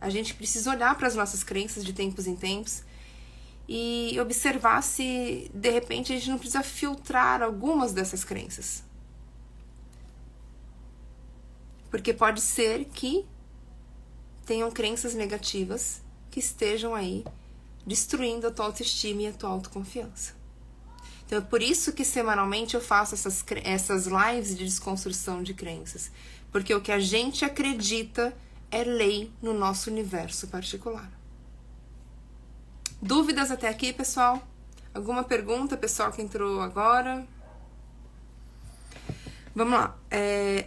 A gente precisa olhar para as nossas crenças de tempos em tempos e observar se, de repente, a gente não precisa filtrar algumas dessas crenças. Porque pode ser que tenham crenças negativas que estejam aí destruindo a tua autoestima e a tua autoconfiança. Então é por isso que semanalmente eu faço essas lives de desconstrução de crenças. Porque o que a gente acredita é lei no nosso universo particular. Dúvidas até aqui, pessoal? Alguma pergunta, pessoal que entrou agora? Vamos lá.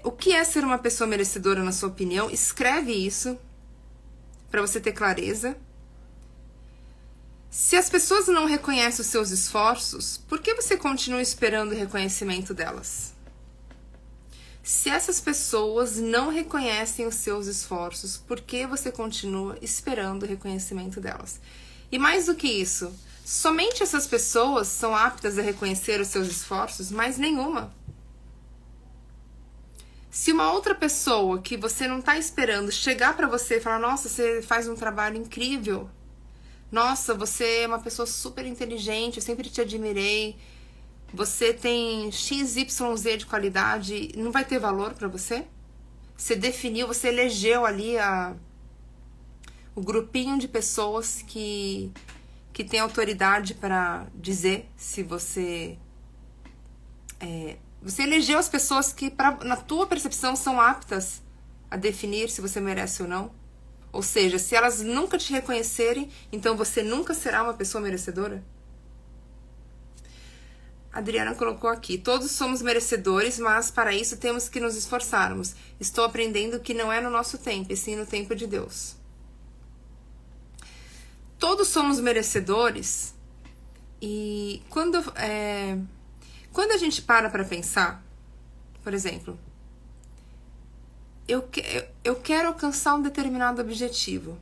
O que é ser uma pessoa merecedora, na sua opinião? Escreve isso para você ter clareza. Se as pessoas não reconhecem os seus esforços, por que você continua esperando o reconhecimento delas? Se essas pessoas não reconhecem os seus esforços, por que você continua esperando o reconhecimento delas? E mais do que isso, somente essas pessoas são aptas a reconhecer os seus esforços, mas nenhuma. Se uma outra pessoa que você não está esperando chegar para você e falar, nossa, você faz um trabalho incrível, nossa, você é uma pessoa super inteligente, eu sempre te admirei, você tem XYZ de qualidade, não vai ter valor para você? Você definiu, você elegeu ali o grupinho de pessoas que tem autoridade para dizer se você... você elegeu as pessoas que, na tua percepção, são aptas a definir se você merece ou não. Ou seja, se elas nunca te reconhecerem, então você nunca será uma pessoa merecedora? A Adriana colocou aqui: todos somos merecedores, mas para isso temos que nos esforçarmos. Estou aprendendo que não é no nosso tempo, e sim no tempo de Deus. Todos somos merecedores, e quando a gente para pensar, por exemplo, eu quero alcançar um determinado objetivo.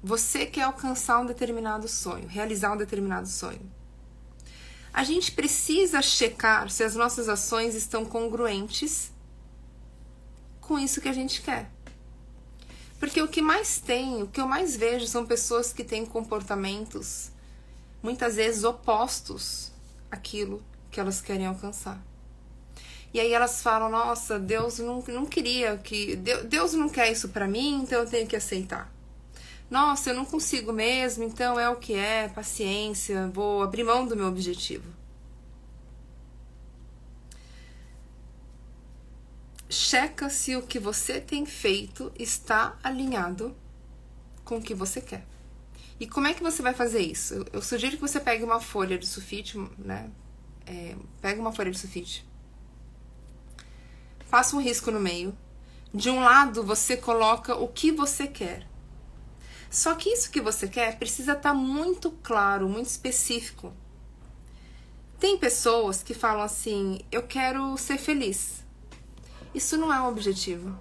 Você quer alcançar um determinado sonho, realizar um determinado sonho. A gente precisa checar se as nossas ações estão congruentes com isso que a gente quer. Porque o que eu mais vejo são pessoas que têm comportamentos muitas vezes opostos àquilo que elas querem alcançar. E aí elas falam: nossa, Deus não queria que... Deus não quer isso pra mim, então eu tenho que aceitar. Nossa, eu não consigo mesmo, então é o que é, paciência, vou abrir mão do meu objetivo. Checa se o que você tem feito está alinhado com o que você quer. E como é que você vai fazer isso? Eu sugiro que você pegue uma folha de sulfite, né? Pega uma folha de sulfite. Faça um risco no meio. De um lado, você coloca o que você quer. Só que isso que você quer precisa estar muito claro, muito específico. Tem pessoas que falam assim: eu quero ser feliz. Isso não é um objetivo.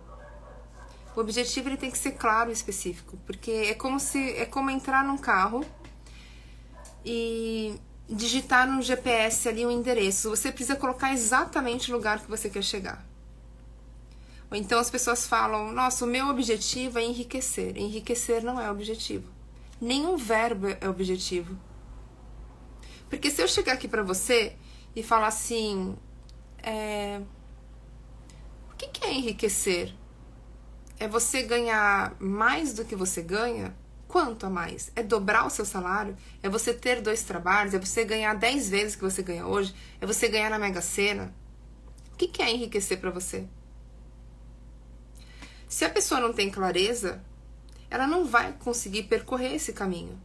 O objetivo ele tem que ser claro e específico, porque é como entrar num carro e digitar no GPS ali um endereço. Você precisa colocar exatamente o lugar que você quer chegar. Ou então as pessoas falam: nossa, o meu objetivo é enriquecer. Enriquecer não é objetivo. Nenhum verbo é objetivo. Porque se eu chegar aqui pra você e falar assim: o que é enriquecer? É você ganhar mais do que você ganha? Quanto a mais? É dobrar o seu salário? É você ter 2 trabalhos? É você ganhar 10 vezes o que você ganha hoje? É você ganhar na Mega Sena? O que é enriquecer pra você? Se a pessoa não tem clareza, ela não vai conseguir percorrer esse caminho.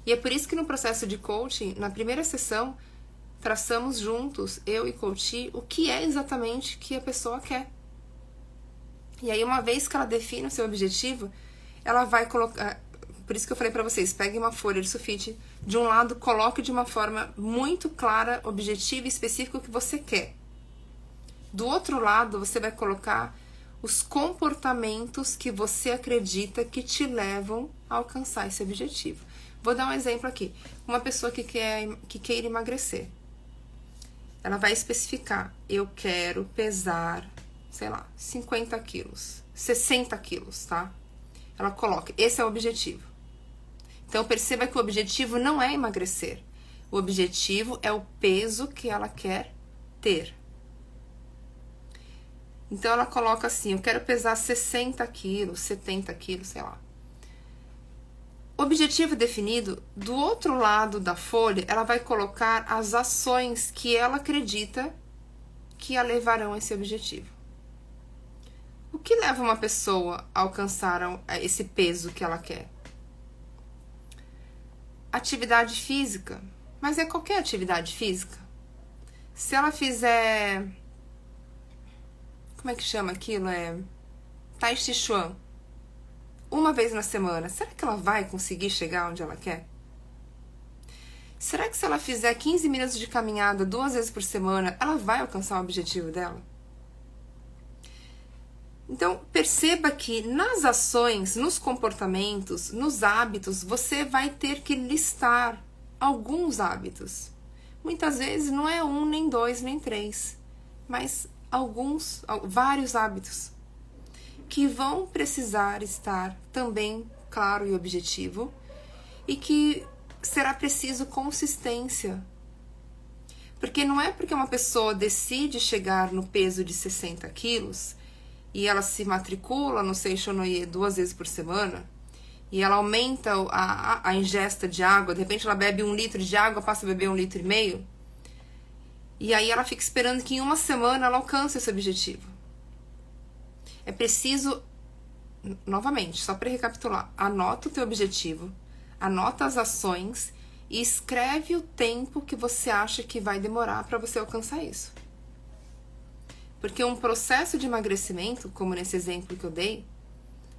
E é por isso que no processo de coaching, na primeira sessão, traçamos juntos, eu e coach, o que é exatamente que a pessoa quer. E aí, uma vez que ela define o seu objetivo, ela vai colocar... Por isso que eu falei pra vocês: pegue uma folha de sulfite. De um lado, coloque de uma forma muito clara, objetiva e específica o que você quer. Do outro lado, você vai colocar os comportamentos que você acredita que te levam a alcançar esse objetivo. Vou dar um exemplo aqui. Uma pessoa que queira emagrecer. Ela vai especificar: eu quero pesar, sei lá, 50 quilos, 60 quilos, tá? Ela coloca: esse é o objetivo. Então perceba que o objetivo não é emagrecer. O objetivo é o peso que ela quer ter. Então ela coloca assim: eu quero pesar 60 quilos, 70 quilos, sei lá. Objetivo definido. Do outro lado da folha, ela vai colocar as ações que ela acredita que a levarão a esse objetivo. O que leva uma pessoa a alcançar esse peso que ela quer? Atividade física. Mas é qualquer atividade física. Se ela fizer... Como é que chama aquilo? Tai Chi Chuan. Uma vez na semana. Será que ela vai conseguir chegar onde ela quer? Será que se ela fizer 15 minutos de caminhada 2 vezes por semana, ela vai alcançar o objetivo dela? Então, perceba que nas ações, nos comportamentos, nos hábitos, você vai ter que listar alguns hábitos. Muitas vezes não é 1, nem 2, nem 3, mas vários hábitos que vão precisar estar também claro e objetivo, e que será preciso consistência. Porque não é porque uma pessoa decide chegar no peso de 60 quilos e ela se matricula no Seishonoye 2 vezes por semana, e ela aumenta a ingesta de água, de repente ela bebe 1 litro de água, passa a beber 1,5 litros, e aí ela fica esperando que em 1 semana ela alcance esse objetivo. É preciso, novamente, só para recapitular, anota o teu objetivo, anota as ações e escreve o tempo que você acha que vai demorar para você alcançar isso. Porque um processo de emagrecimento, como nesse exemplo que eu dei,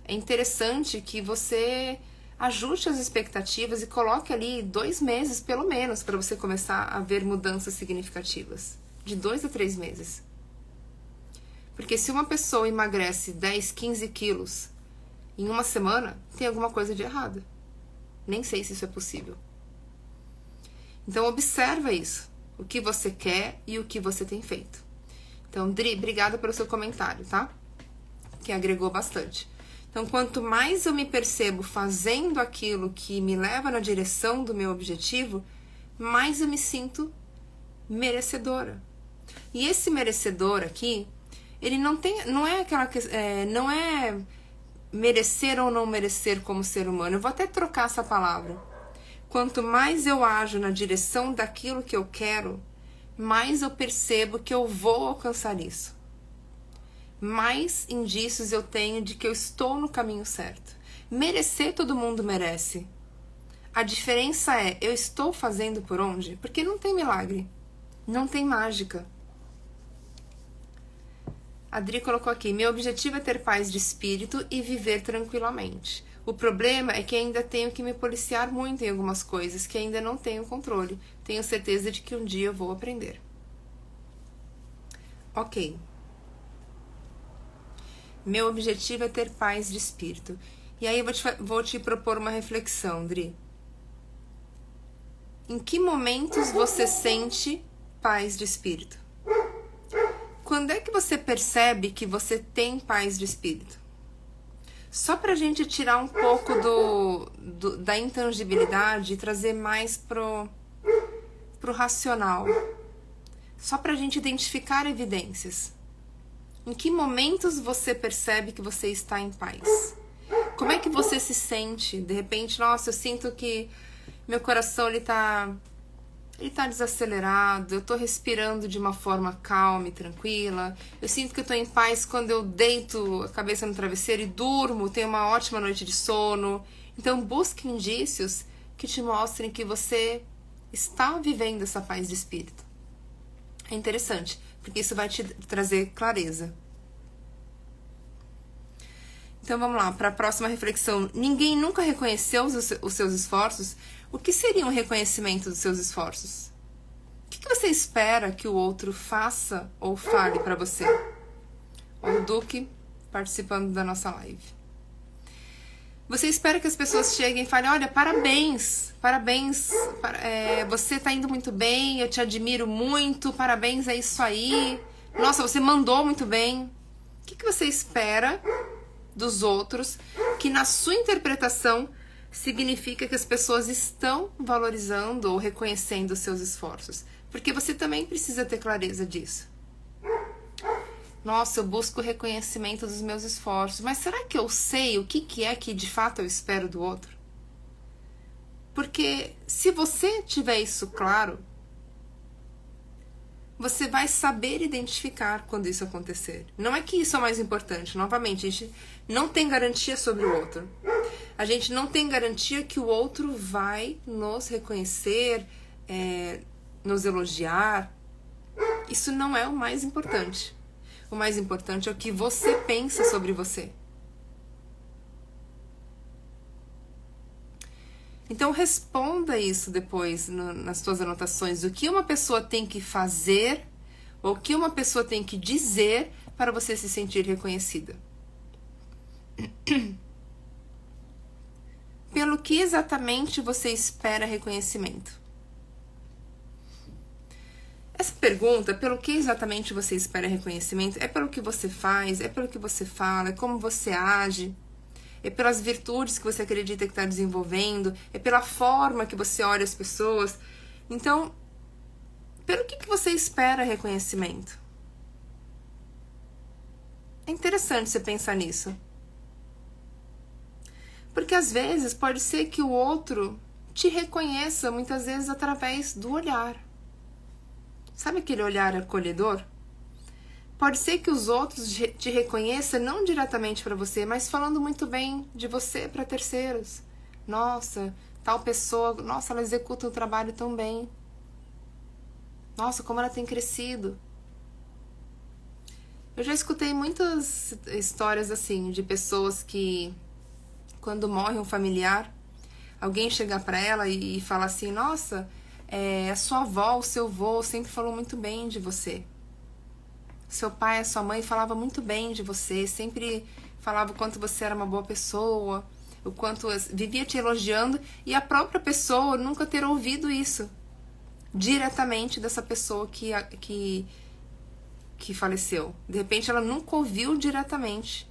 é interessante que você ajuste as expectativas e coloque ali 2 meses, pelo menos, para você começar a ver mudanças significativas. De 2 a 3 meses. Porque se uma pessoa emagrece 10, 15 quilos em 1 semana, tem alguma coisa de errado. Nem sei se isso é possível. Então, observa isso. O que você quer e o que você tem feito. Então, Dri, obrigada pelo seu comentário, tá? Que agregou bastante. Então, quanto mais eu me percebo fazendo aquilo que me leva na direção do meu objetivo, mais eu me sinto merecedora. E esse merecedor aqui, ele não é aquela não é merecer ou não merecer como ser humano. Eu vou até trocar essa palavra. Quanto mais eu ajo na direção daquilo que eu quero, mais eu percebo que eu vou alcançar isso. Mais indícios eu tenho de que eu estou no caminho certo. Merecer, todo mundo merece. A diferença é, eu estou fazendo por onde? Porque não tem milagre. Não tem mágica. A Adri colocou aqui, meu objetivo é ter paz de espírito e viver tranquilamente. O problema é que ainda tenho que me policiar muito em algumas coisas que ainda não tenho controle. Tenho certeza de que um dia eu vou aprender. Ok. Meu objetivo é ter paz de espírito. E aí eu vou te propor uma reflexão, Dri. Em que momentos você sente paz de espírito? Quando é que você percebe que você tem paz de espírito? Só pra gente tirar um pouco da intangibilidade e trazer mais pro racional. Só pra gente identificar evidências. Em que momentos você percebe que você está em paz? Como é que você se sente? De repente, nossa, eu sinto que meu coração ele tá desacelerado, eu tô respirando de uma forma calma e tranquila, eu sinto que eu tô em paz quando eu deito a cabeça no travesseiro e durmo, tenho uma ótima noite de sono. Então busque indícios que te mostrem que você está vivendo essa paz de espírito. É interessante, porque isso vai te trazer clareza. Então vamos lá, para a próxima reflexão. Ninguém nunca reconheceu os seus esforços? O que seria um reconhecimento dos seus esforços? O que você espera que o outro faça ou fale para você? O Duque participando da nossa live. Você espera que as pessoas cheguem e falem, olha, parabéns, você tá indo muito bem, eu te admiro muito, parabéns, é isso aí. Nossa, você mandou muito bem. O que você espera dos outros que na sua interpretação significa que as pessoas estão valorizando ou reconhecendo os seus esforços? Porque você também precisa ter clareza disso. Nossa, eu busco o reconhecimento dos meus esforços, mas será que eu sei o que é que de fato eu espero do outro? Porque se você tiver isso claro, você vai saber identificar quando isso acontecer. Não é que isso é o mais importante. Novamente, a gente não tem garantia sobre o outro. A gente não tem garantia que o outro vai nos reconhecer, nos elogiar. Isso não é o mais importante. O mais importante é o que você pensa sobre você. Então responda isso depois nas suas anotações. O que uma pessoa tem que fazer ou o que uma pessoa tem que dizer para você se sentir reconhecida? Pelo que exatamente você espera reconhecimento? Essa pergunta, pelo que exatamente você espera reconhecimento, é pelo que você faz, é pelo que você fala, é como você age, é pelas virtudes que você acredita que está desenvolvendo, é pela forma que você olha as pessoas. Então, pelo que você espera reconhecimento? É interessante você pensar nisso. Porque às vezes pode ser que o outro te reconheça muitas vezes através do olhar. Sabe aquele olhar acolhedor? Pode ser que os outros te reconheçam não diretamente para você, mas falando muito bem de você para terceiros. Nossa, tal pessoa, nossa, ela executa o trabalho tão bem. Nossa, como ela tem crescido. Eu já escutei muitas histórias assim, de pessoas que, quando morre um familiar, alguém chegar para ela e falar assim, nossa, a sua avó, o seu avô sempre falou muito bem de você. Seu pai, a sua mãe falava muito bem de você, sempre falava o quanto você era uma boa pessoa, o quanto vivia te elogiando, e a própria pessoa nunca ter ouvido isso diretamente dessa pessoa que faleceu. De repente ela nunca ouviu diretamente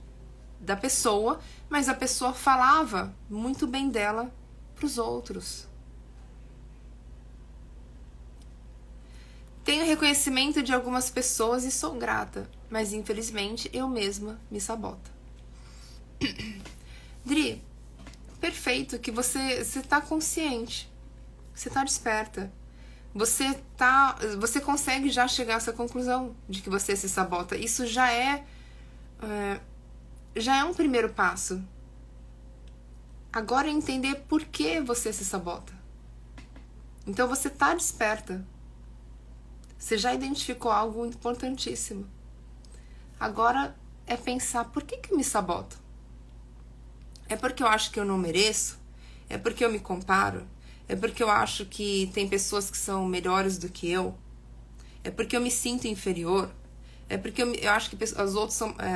da pessoa, mas a pessoa falava muito bem dela para os outros. Tenho reconhecimento de algumas pessoas e sou grata, mas infelizmente eu mesma me saboto. Dri, perfeito que você tá consciente, você tá desperta, você consegue já chegar a essa conclusão de que você se sabota. Isso já é um primeiro passo. Agora é entender por que você se sabota. Então você tá desperta. Você já identificou algo importantíssimo. Agora é pensar, por que eu me saboto? É porque eu acho que eu não mereço? É porque eu me comparo? É porque eu acho que tem pessoas que são melhores do que eu? É porque eu me sinto inferior? É porque eu acho que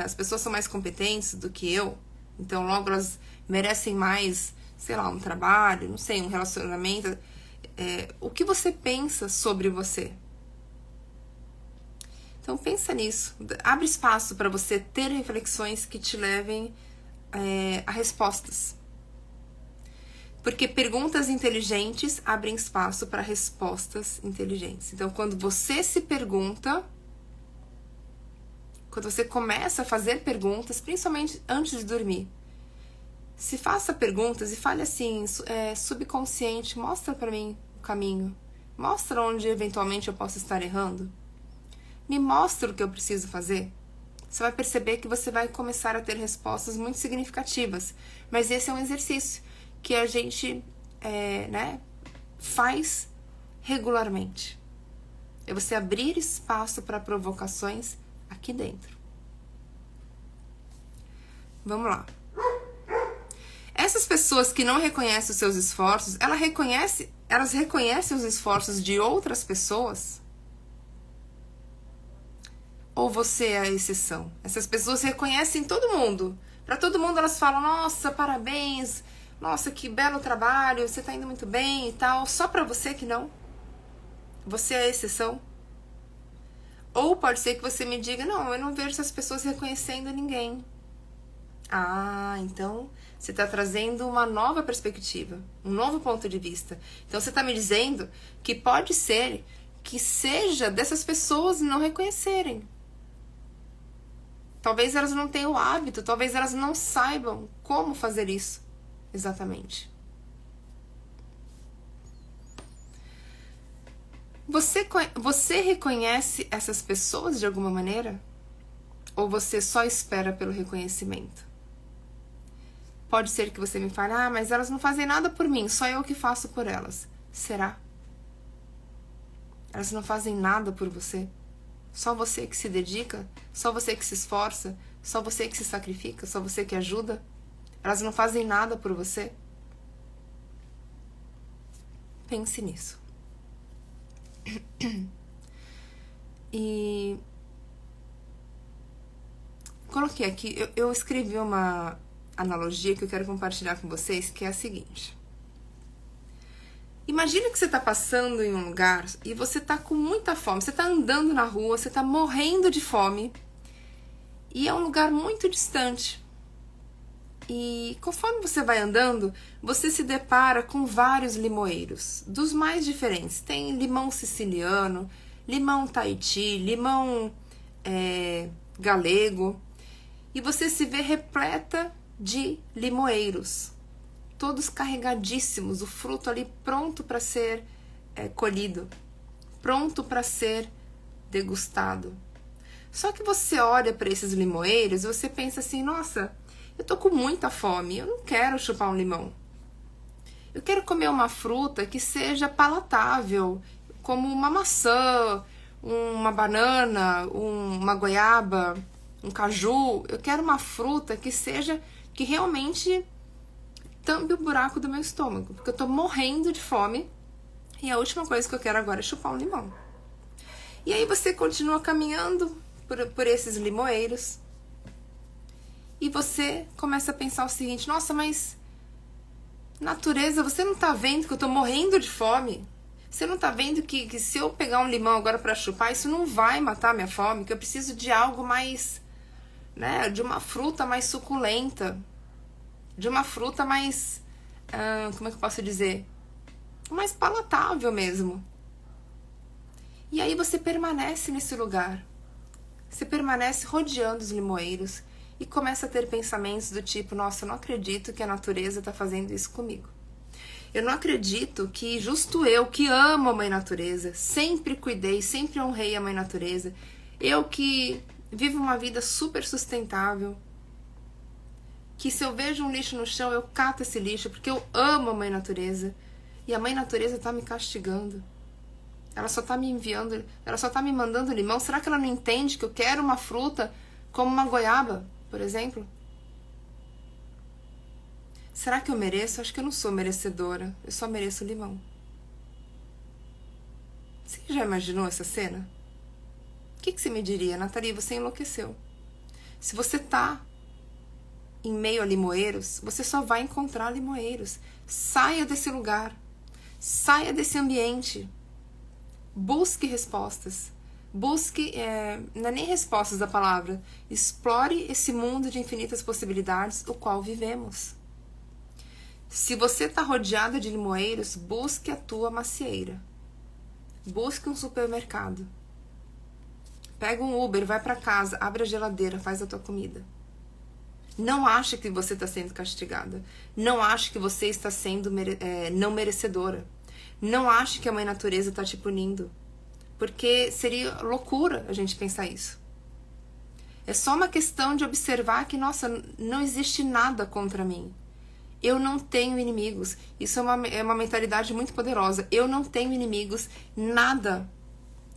as pessoas são mais competentes do que eu? Então logo elas merecem mais, sei lá, um trabalho, não sei, um relacionamento. O que você pensa sobre você? Então pensa nisso, abre espaço para você ter reflexões que te levem a respostas. Porque perguntas inteligentes abrem espaço para respostas inteligentes. Então quando você se pergunta, quando você começa a fazer perguntas, principalmente antes de dormir, se faça perguntas e fale assim, subconsciente, mostra para mim o caminho, mostra onde eventualmente eu posso estar errando. Me mostra o que eu preciso fazer. Você vai perceber que você vai começar a ter respostas muito significativas. Mas esse é um exercício que a gente faz regularmente. É você abrir espaço para provocações aqui dentro. Vamos lá. Essas pessoas que não reconhecem os seus esforços, elas reconhecem os esforços de outras pessoas? Ou você é a exceção? Essas pessoas reconhecem todo mundo. Para todo mundo elas falam, nossa, parabéns, nossa, que belo trabalho, você tá indo muito bem e tal. Só para você que não? Você é a exceção? Ou pode ser que você me diga, não, eu não vejo essas pessoas reconhecendo ninguém. Ah, então você está trazendo uma nova perspectiva, um novo ponto de vista. Então você está me dizendo que pode ser que seja dessas pessoas não reconhecerem. Talvez elas não tenham o hábito, talvez elas não saibam como fazer isso exatamente. Você reconhece essas pessoas de alguma maneira? Ou você só espera pelo reconhecimento? Pode ser que você me fale, mas elas não fazem nada por mim, só eu que faço por elas. Será? Elas não fazem nada por você? Só você que se dedica? Só você que se esforça? Só você que se sacrifica? Só você que ajuda? Elas não fazem nada por você? Pense nisso. E coloquei aqui, eu escrevi uma analogia que eu quero compartilhar com vocês, que é a seguinte. Imagina que você está passando em um lugar e você está com muita fome. Você está andando na rua, você está morrendo de fome. E é um lugar muito distante. E conforme você vai andando, você se depara com vários limoeiros, dos mais diferentes. Tem limão siciliano, limão Tahiti, limão galego. e você se vê repleta de limoeiros, todos carregadíssimos, o fruto ali pronto para ser colhido, pronto para ser degustado. Só que você olha para esses limoeiros e você pensa assim, nossa, eu tô com muita fome, eu não quero chupar um limão. Eu quero comer uma fruta que seja palatável, como uma maçã, uma banana, uma goiaba, um caju. Eu quero uma fruta que realmente tampe o buraco do meu estômago, porque eu tô morrendo de fome e a última coisa que eu quero agora é chupar um limão. E aí você continua caminhando por esses limoeiros e você começa a pensar o seguinte, nossa, mas natureza, você não tá vendo que eu tô morrendo de fome? Você não tá vendo que se eu pegar um limão agora pra chupar, isso não vai matar minha fome? Que eu preciso de algo mais, né, de uma fruta mais suculenta, de uma fruta mais, como é que eu posso dizer? Mais palatável mesmo. E aí você permanece nesse lugar. Você permanece rodeando os limoeiros e começa a ter pensamentos do tipo, nossa, eu não acredito que a natureza está fazendo isso comigo. Eu não acredito que justo eu, que amo a mãe natureza, sempre cuidei, sempre honrei a mãe natureza, eu que vivo uma vida super sustentável, que se eu vejo um lixo no chão, eu cato esse lixo porque eu amo a mãe natureza e a mãe natureza está me castigando. Ela só tá me enviando, ela só tá me mandando limão. Será que ela não entende que eu quero uma fruta como uma goiaba, por exemplo? Será que eu mereço? Acho que eu não sou merecedora. Eu só mereço limão. Você já imaginou essa cena? O que você me diria? Nathalie, você enlouqueceu. Se você tá em meio a limoeiros, você só vai encontrar limoeiros. Saia desse lugar. Saia desse ambiente. Busque respostas. Busque, não é nem respostas da palavra. Explore esse mundo de infinitas possibilidades, o qual vivemos. Se você está rodeada de limoeiros, busque a tua macieira. Busque um supermercado. Pega um Uber, vai para casa, abre a geladeira, faz a tua comida. Não ache que você está sendo castigada. Não ache que você está sendo não merecedora. Não ache que a mãe natureza está te punindo. Porque seria loucura a gente pensar isso. É só uma questão de observar que, nossa, não existe nada contra mim. Eu não tenho inimigos. Isso é uma mentalidade muito poderosa. Eu não tenho inimigos. Nada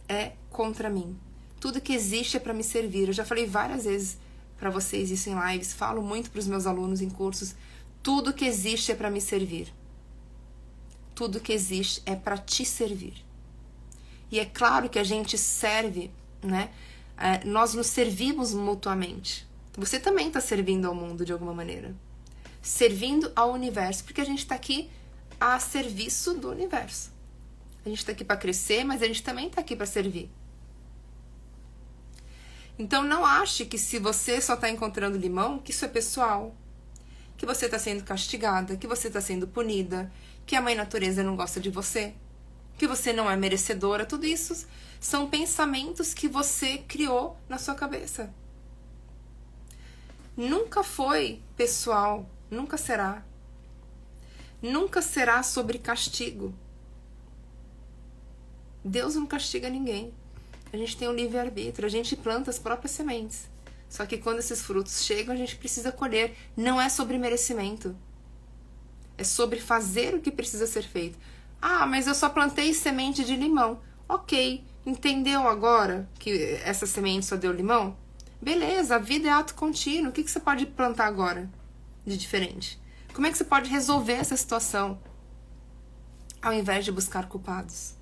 é contra mim. Tudo que existe é para me servir. Eu já falei várias vezes para vocês isso em lives. Falo muito para os meus alunos em cursos. Tudo que existe é para me servir. Tudo que existe é para te servir. E é claro que a gente serve, né? Nós nos servimos mutuamente. Você também está servindo ao mundo de alguma maneira. Servindo ao universo, porque a gente está aqui a serviço do universo. A gente está aqui para crescer, mas a gente também está aqui para servir. Então não ache que se você só está encontrando limão, que isso é pessoal. Que você está sendo castigada, que você está sendo punida, que a mãe natureza não gosta de você, que você não é merecedora. Tudo isso são pensamentos que você criou na sua cabeça. Nunca foi pessoal, nunca será. Nunca será sobre castigo. Deus não castiga ninguém. A gente tem um livre-arbítrio, a gente planta as próprias sementes. Só que quando esses frutos chegam, a gente precisa colher. Não é sobre merecimento. É sobre fazer o que precisa ser feito. Ah, mas eu só plantei semente de limão. Ok, entendeu agora que essa semente só deu limão? Beleza, a vida é ato contínuo. O que você pode plantar agora de diferente? Como é que você pode resolver essa situação? Ao invés de buscar culpados.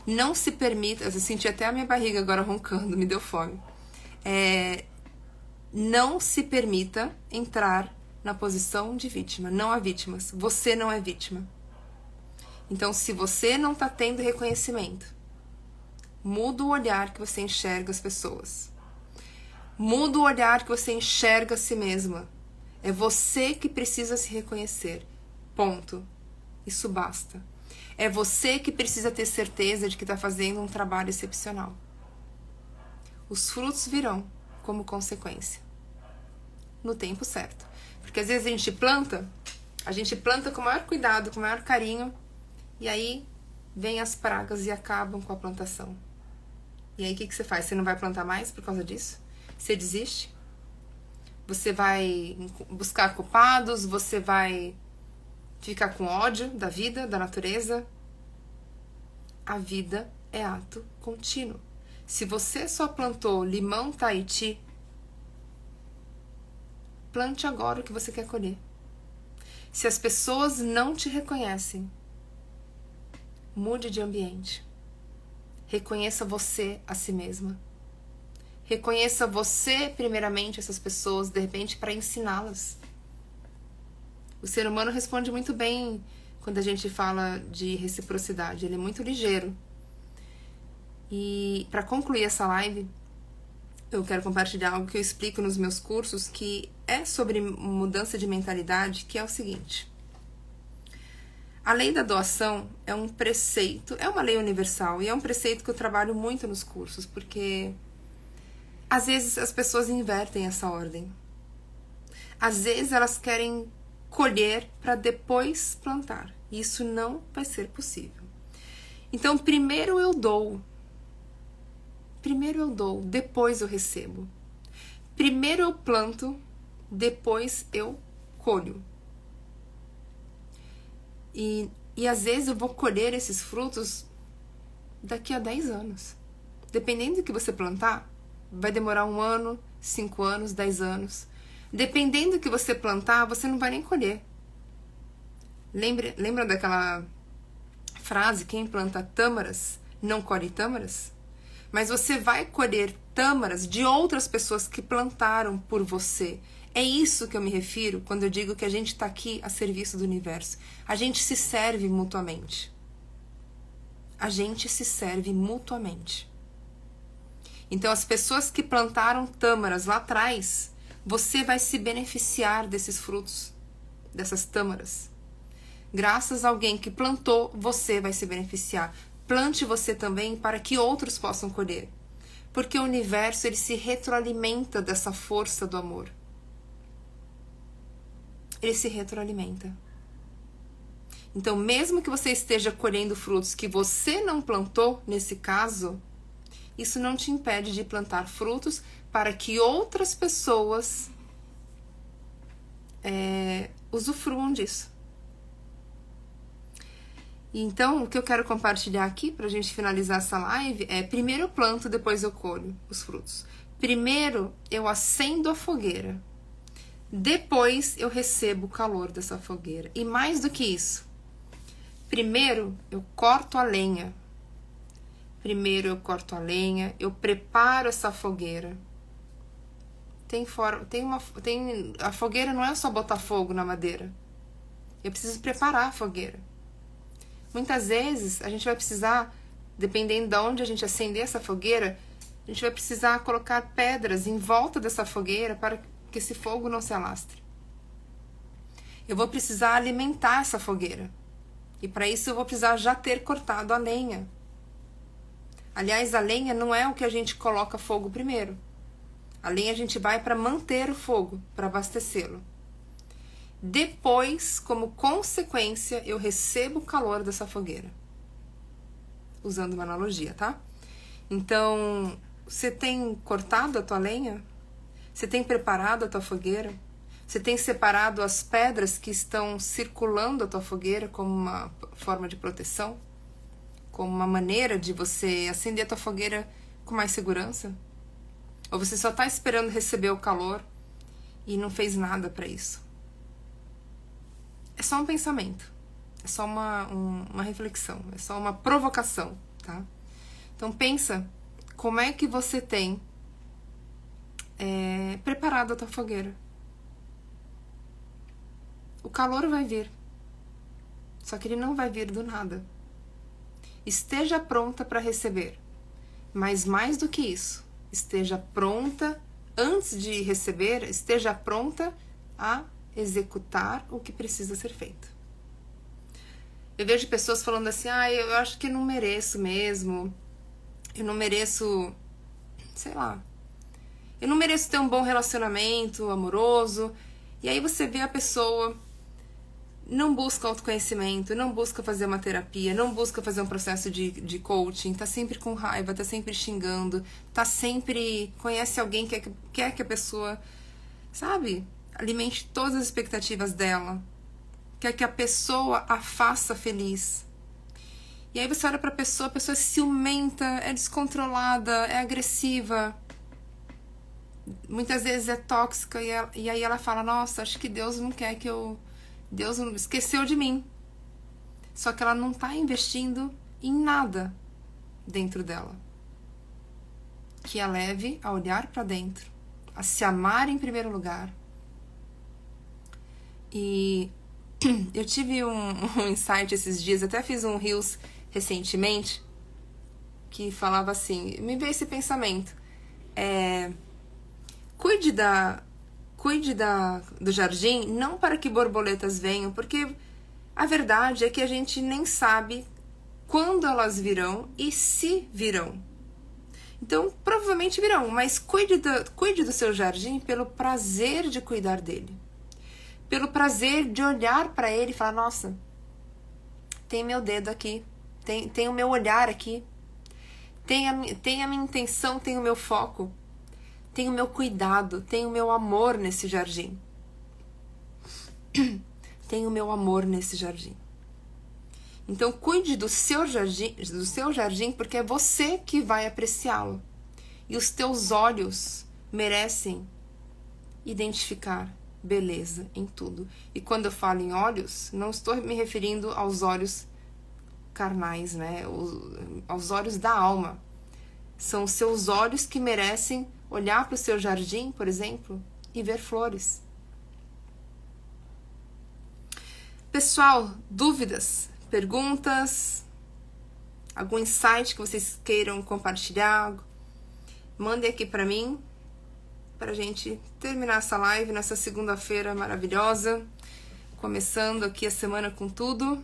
Não se permita... Eu senti até a minha barriga agora roncando, me deu fome. Não se permita entrar na posição de vítima. Não há vítimas. Você não é vítima. Então, se você não está tendo reconhecimento, muda o olhar que você enxerga as pessoas. Muda o olhar que você enxerga a si mesma. É você que precisa se reconhecer. Ponto. Isso basta. É você que precisa ter certeza de que está fazendo um trabalho excepcional. Os frutos virão como consequência. No tempo certo. Porque às vezes a gente planta com o maior cuidado, com o maior carinho, e aí vem as pragas e acabam com a plantação. E aí o que você faz? Você não vai plantar mais por causa disso? Você desiste? Você vai buscar culpados? Você vai ficar com ódio da vida, da natureza? A vida é ato contínuo. Se você só plantou limão Tahiti, plante agora o que você quer colher. Se as pessoas não te reconhecem, mude de ambiente. Reconheça você a si mesma. Reconheça você, primeiramente, essas pessoas, de repente, para ensiná-las. O ser humano responde muito bem quando a gente fala de reciprocidade. Ele é muito ligeiro. E para concluir essa live, eu quero compartilhar algo que eu explico nos meus cursos, que é sobre mudança de mentalidade, que é o seguinte. A lei da doação é um preceito, é uma lei universal, e é um preceito que eu trabalho muito nos cursos, porque às vezes as pessoas invertem essa ordem. Às vezes elas querem colher para depois plantar. E isso não vai ser possível. Então, primeiro eu dou, depois eu recebo. Primeiro eu planto, depois eu colho. E às vezes eu vou colher esses frutos daqui a 10 anos. Dependendo do que você plantar, vai demorar 1 ano, 5 anos, 10 anos. Dependendo do que você plantar, você não vai nem colher. Lembra daquela frase, quem planta tâmaras não colhe tâmaras? Mas você vai colher tâmaras de outras pessoas que plantaram por você. É isso que eu me refiro quando eu digo que a gente está aqui a serviço do universo. A gente se serve mutuamente. A gente se serve mutuamente. Então, as pessoas que plantaram tâmaras lá atrás, você vai se beneficiar desses frutos, dessas tâmaras. Graças a alguém que plantou, você vai se beneficiar. Plante você também para que outros possam colher. Porque o universo, ele se retroalimenta dessa força do amor. Ele se retroalimenta. Então, mesmo que você esteja colhendo frutos que você não plantou, nesse caso, isso não te impede de plantar frutos para que outras pessoas usufruam disso. Então, o que eu quero compartilhar aqui para a gente finalizar essa live é: primeiro eu planto, depois eu colho os frutos. Primeiro eu acendo a fogueira, depois eu recebo o calor dessa fogueira. E mais do que isso, primeiro eu corto a lenha. Eu preparo essa fogueira. A fogueira não é só botar fogo na madeira. Eu preciso preparar a fogueira. Muitas vezes a gente vai precisar, dependendo de onde a gente acender essa fogueira, a gente vai precisar colocar pedras em volta dessa fogueira para que esse fogo não se alastre. Eu vou precisar alimentar essa fogueira. E para isso eu vou precisar já ter cortado a lenha. Aliás, a lenha não é o que a gente coloca fogo primeiro. A lenha a gente vai para manter o fogo, para abastecê-lo. Depois, como consequência, eu recebo o calor dessa fogueira. Usando uma analogia, tá? Então, você tem cortado a tua lenha? Você tem preparado a tua fogueira? Você tem separado as pedras que estão circulando a tua fogueira como uma forma de proteção? Como uma maneira de você acender a tua fogueira com mais segurança? Ou você só está esperando receber o calor e não fez nada para isso? É só um pensamento, é só uma reflexão, é só uma provocação, tá? Então pensa como é que você tem preparado a tua fogueira. O calor vai vir, só que ele não vai vir do nada. Esteja pronta para receber, mas mais do que isso, esteja pronta, antes de receber, esteja pronta a executar o que precisa ser feito. Eu vejo pessoas falando assim: eu acho que eu não mereço mesmo, eu não mereço, sei lá, Eu não mereço ter um bom relacionamento amoroso. E aí você vê a pessoa não busca autoconhecimento, não busca fazer uma terapia, não busca fazer um processo de coaching, tá sempre com raiva, tá sempre xingando, tá sempre... Conhece alguém que quer que a pessoa, sabe, alimente todas as expectativas dela. Quer que a pessoa a faça feliz. E aí você olha pra pessoa, a pessoa é ciumenta, é descontrolada, é agressiva. Muitas vezes é tóxica e aí ela fala, nossa, acho que Deus não quer que eu... Deus esqueceu de mim. Só que ela não tá investindo em nada dentro dela. Que a leve a olhar pra dentro, a se amar em primeiro lugar. E eu tive um insight esses dias, até fiz um Reels recentemente, que falava assim, me veio esse pensamento, cuide do jardim, não para que borboletas venham, porque a verdade é que a gente nem sabe quando elas virão e se virão. Então, provavelmente virão, mas cuide do seu jardim pelo prazer de cuidar dele. Pelo prazer de olhar para ele e falar, nossa, tem meu dedo aqui, tem o meu olhar aqui, tem a minha intenção, tem o meu foco. Tem o meu cuidado, tem o meu amor nesse jardim. Tem o meu amor nesse jardim. Então, cuide do seu jardim, porque é você que vai apreciá-lo. E os teus olhos merecem identificar beleza em tudo. E quando eu falo em olhos, não estou me referindo aos olhos carnais, né? Aos olhos da alma. São os seus olhos que merecem olhar para o seu jardim, por exemplo, e ver flores. Pessoal, dúvidas, perguntas, algum insight que vocês queiram compartilhar, mandem aqui para mim, para a gente terminar essa live nessa segunda-feira maravilhosa, começando aqui a semana com tudo.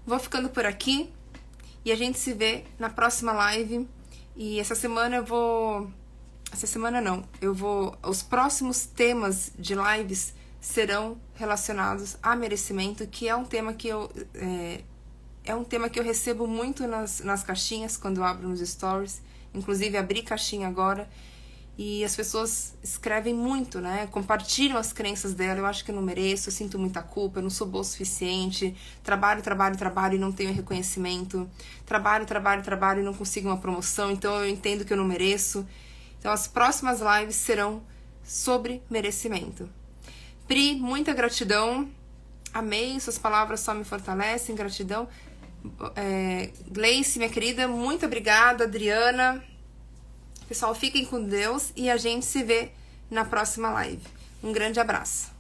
Vou ficando por aqui e a gente se vê na próxima live. E essa semana eu vou... Essa semana não. Os próximos temas de lives serão relacionados a merecimento, que é um tema que eu... É um tema que eu recebo muito nas caixinhas, quando eu abro nos stories. Inclusive, abri caixinha agora. E as pessoas escrevem muito, né? Compartilham as crenças dela. Eu acho que eu não mereço, eu sinto muita culpa, eu não sou boa o suficiente. Trabalho e não tenho reconhecimento. Trabalho e não consigo uma promoção, então eu entendo que eu não mereço. Então as próximas lives serão sobre merecimento. Pri, muita gratidão. Amei, suas palavras só me fortalecem, gratidão. Gleice, minha querida, muito obrigada. Adriana. Pessoal, fiquem com Deus e a gente se vê na próxima live. Um grande abraço.